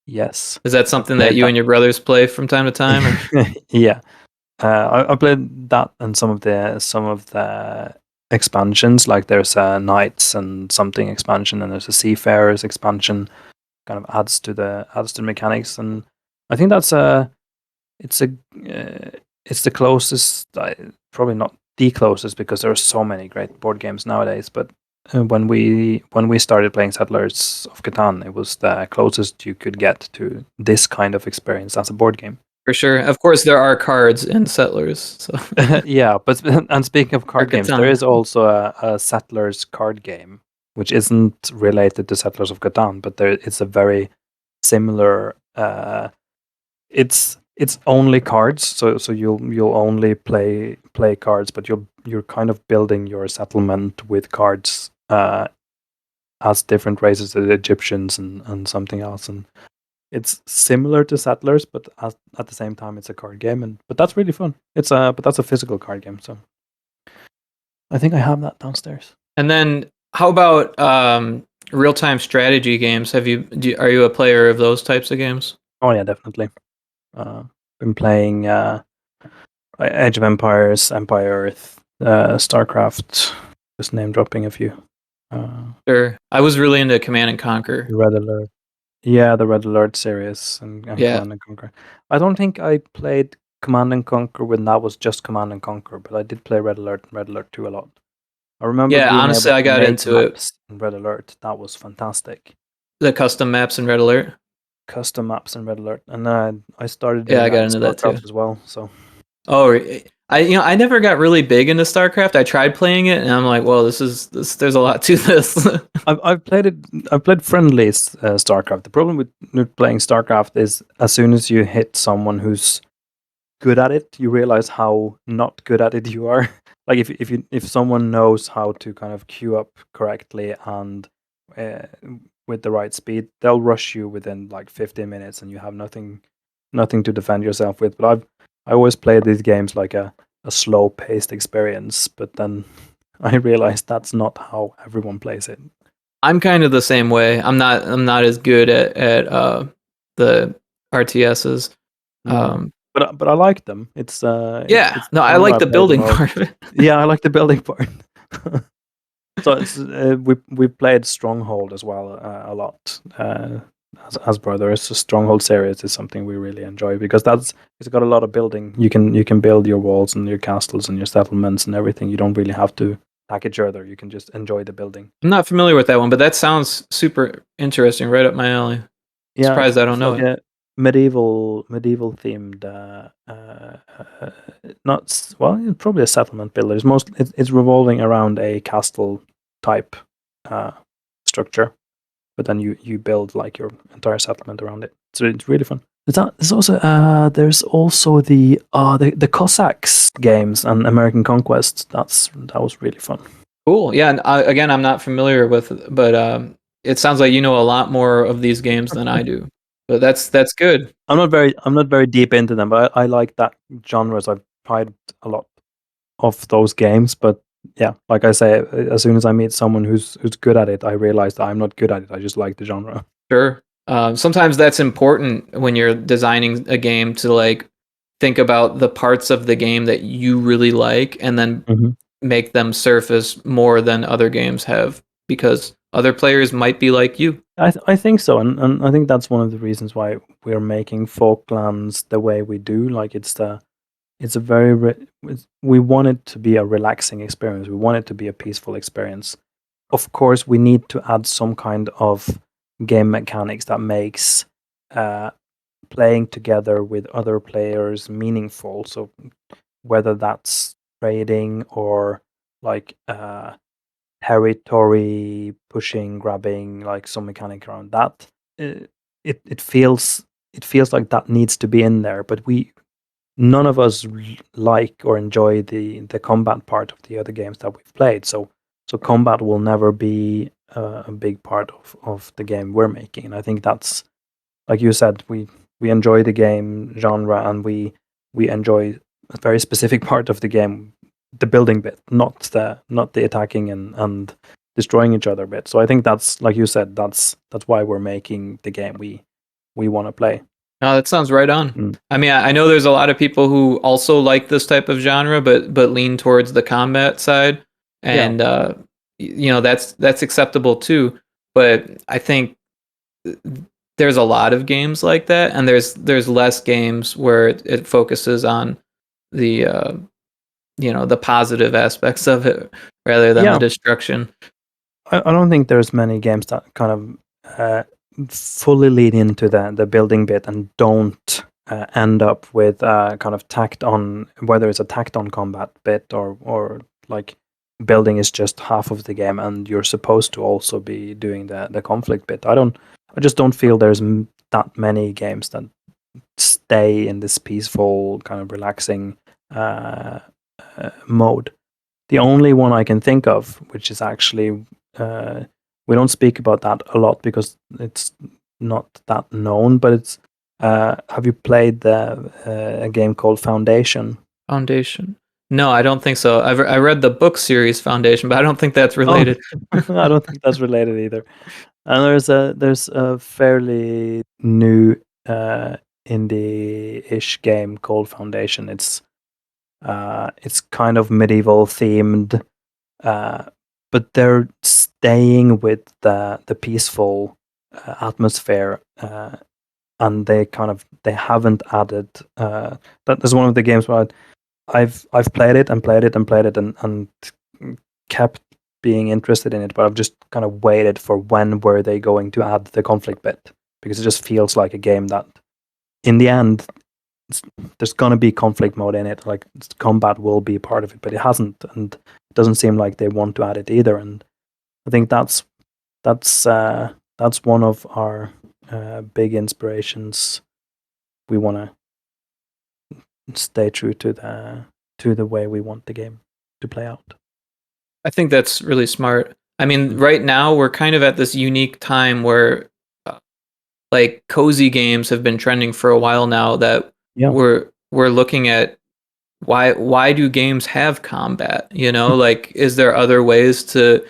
Yes. Is that something that you and your brothers play from time to time? Yeah, I played that and some of the expansions. Like there's a Knights and something expansion, and there's a Seafarers expansion. Kind of adds to the mechanics, and I think it's the closest. Probably not the closest because there are so many great board games nowadays. But when we started playing Settlers of Catan, it was the closest you could get to this kind of experience as a board game. For sure. Of course, there are cards in Settlers. So yeah, and speaking of card games, there is also a Settlers card game, which isn't related to Settlers of Catan, but it's a very similar. It's only cards, so you'll only play cards, but you're kind of building your settlement with cards as different races, the Egyptians and something else, and it's similar to Settlers, but at the same time it's a card game, but that's really fun. But that's a physical card game, so I think I have that downstairs. And then how about real-time strategy games? Are you a player of those types of games? Oh yeah, definitely. Been playing Age of Empires, Empire Earth, StarCraft. Just name dropping a few. Sure. I was really into Command and Conquer. Red Alert. Yeah, the Red Alert series and Command and Conquer. I don't think I played Command and Conquer when that was just Command and Conquer, but I did play Red Alert and Red Alert 2 a lot. I remember. Yeah, honestly, I got into it. In Red Alert, that was fantastic. The custom maps in Red Alert. Custom maps in Red Alert, and I started. Yeah, I got into that too as well. So. Oh, I never got really big into StarCraft. I tried playing it, and I'm like, well, this. There's a lot to this. I've played it. I've played friendly StarCraft. The problem with playing StarCraft is as soon as you hit someone who's good at it, you realize how not good at it you are. Like if someone knows how to kind of queue up correctly and with the right speed, they'll rush you within like 15 minutes, and you have nothing to defend yourself with. But I always play these games like a slow-paced experience, but then I realized that's not how everyone plays it. I'm kind of the same way. I'm not as good at the RTSs. But I like them. It's I like the building part of it. Yeah, I like the building part. So it's we played Stronghold as well a lot. as brothers. The Stronghold series is something we really enjoy because it's got a lot of building. You can build your walls and your castles and your settlements and everything. You don't really have to attack each other. You can just enjoy the building. I'm not familiar with that one, but that sounds super interesting, right up my alley. Yeah, Surprised I don't it's know like it. a medieval themed. Not well, it's probably a settlement builder. It's revolving around a castle type uh, structure, but then you build like your entire settlement around it. So it's really fun. There's also the Cossacks games and American Conquest. That was really fun. Cool. Yeah. And again, I'm not familiar with it, but it sounds like you know a lot more of these games than I do. But that's good. I'm not very deep into them, but I like that genres. I've tried a lot of those games, but yeah, like I say, as soon as I meet someone who's good at it, I realize that I'm not good at it. I just like the genre. Sure. Sometimes that's important when you're designing a game to like think about the parts of the game that you really like and then Mhm. make them surface more than other games have because other players might be like you. I think so, and I think that's one of the reasons why we're making Folklands the way we do. Like it's a we want it to be a relaxing experience. We want it to be a peaceful experience. Of course, we need to add some kind of game mechanics that makes uh, playing together with other players meaningful. So whether that's trading or like territory pushing, grabbing, like some mechanic around that, uh, it feels like that needs to be in there. But we none of us like or enjoy the combat part of the other games that we've played. So combat will never be a big part of the game we're making. And I think that's like you said, we enjoy the game genre and we enjoy a very specific part of the game, the building bit, not the attacking and destroying each other bit. So I think that's like you said, that's why we're making the game we want to play. No, that sounds right on. Mm. I mean, I know there's a lot of people who also like this type of genre, but lean towards the combat side, Yeah, and you know that's acceptable too. But I think there's a lot of games like that, and there's less games where it focuses on the you know the positive aspects of it rather than the yeah. destruction. I don't think there's many games that kind of fully lean into the building bit and don't end up with kind of tacked on, whether it's a tacked on combat bit or like building is just half of the game and you're supposed to also be doing the conflict bit. I just don't feel there's that many games that stay in this peaceful kind of relaxing uh, mode. The only one I can think of, which is actually we don't speak about that a lot because it's not that known, but it's have you played a game called Foundation? Foundation. No, I don't think so. I read the book series Foundation, but I don't think that's Oh, related. I don't think that's related either. And there's a fairly new indie-ish game called Foundation. It's kind of medieval themed, uh, but they're staying with the peaceful atmosphere, and they haven't added. That is one of the games where I've played it and played it and played it and kept being interested in it, but I've just kind of waited for when were they going to add the conflict bit, because it just feels like a game that in the end there's gonna be conflict mode in it. Like combat will be part of it, but it hasn't, and it doesn't seem like they want to add it either. And I think that's one of our big inspirations. We want to stay true to the way we want the game to play out. I think that's really smart. I mean, Mm. right now we're kind of at this unique time where uh, like cozy games have been trending for a while now that Yeah, we're looking at why do games have combat? You know, like is there other ways to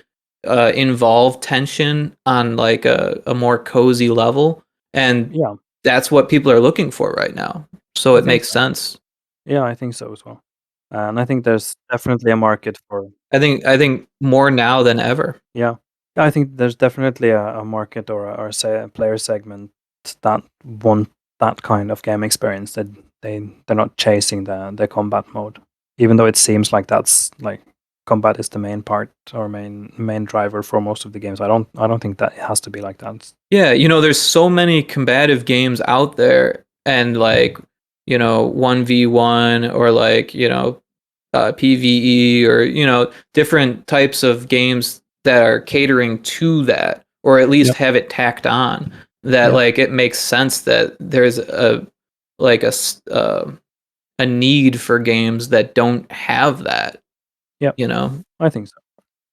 involve tension on like a more cozy level? And yeah, that's what people are looking for right now. So I it think makes so. sense. Yeah, I think so as well. And I think there's definitely a market for I think more now than ever. yeah. I think there's definitely a market or say a player segment that want that kind of game experience, that they're not chasing the combat mode, even though it seems like that's like combat is the main part or main driver for most of the games. I don't think that it has to be like that. Yeah, there's so many combative games out there, and like 1v1 or like PvE, or different types of games that are catering to that, or at least Yep. have it tacked on, that Yep. like it makes sense that there's like a need for games that don't have that. Yep. I think so.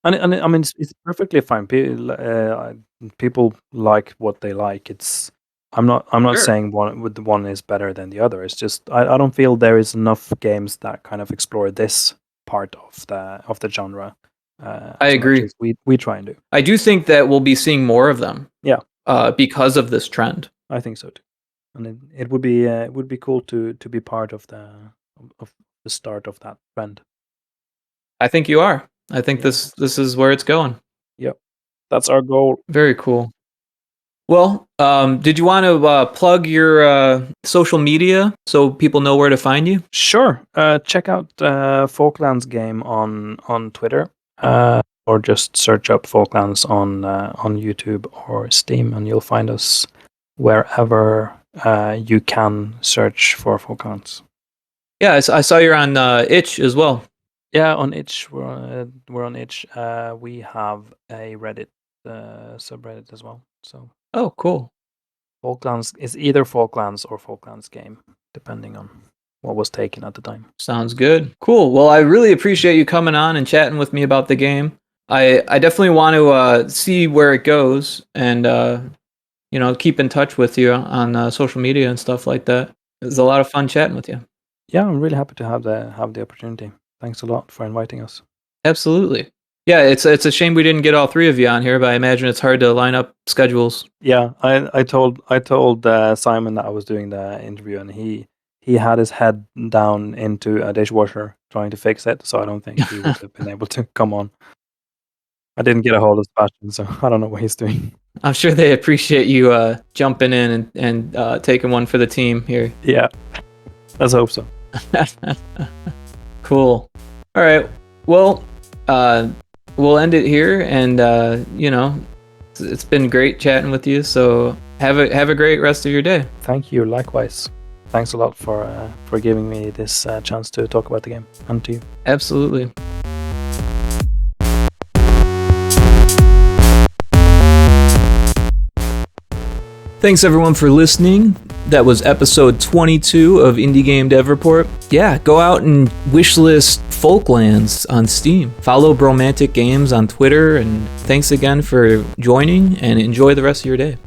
And I mean, it's perfectly fine. People like what they like. I'm not Sure. saying one is better than the other. It's just I don't feel there is enough games that kind of explore this part of the genre I as much agree. as we try and do. I do think that we'll be seeing more of them. Yeah. Because of this trend. I think so too. And it would be cool to be part of the start of that trend. I think you are. I think this is where it's going. Yep. That's our goal. Very cool. Well, did you want to plug your social media so people know where to find you? Sure. Check out Folklands game on Twitter, or just search up Folklands on YouTube or Steam, and you'll find us wherever you can search for Folklands. Yeah, I saw you're on Itch as well. Yeah, on Itch. We're on Itch. We have a Reddit subreddit as well. So. Oh, cool. Folklands is either Folklands or Folklands game, depending on what was taken at the time. Sounds good. Cool. Well, I really appreciate you coming on and chatting with me about the game. I definitely want to see where it goes, and keep in touch with you on social media and stuff like that. It was a lot of fun chatting with you. Yeah, I'm really happy to have the opportunity. Thanks a lot for inviting us. Absolutely. Yeah, it's a shame we didn't get all three of you on here, but I imagine it's hard to line up schedules. Yeah, I told Simon that I was doing the interview, and he had his head down into a dishwasher trying to fix it, so I don't think he would have been able to come on. I didn't get a hold of Sebastian, so I don't know what he's doing. I'm sure they appreciate you jumping in and taking one for the team here. Yeah, let's hope so. Cool. All right. Well, we'll end it here, and it's been great chatting with you. So have a great rest of your day. Thank you. Likewise. Thanks a lot for giving me this chance to talk about the game, and to you. Absolutely. Thanks everyone for listening. That was episode 22 of Indie Game Dev Report. Yeah, go out and wishlist Folklands on Steam. Follow Bromantic Games on Twitter, and thanks again for joining, and enjoy the rest of your day.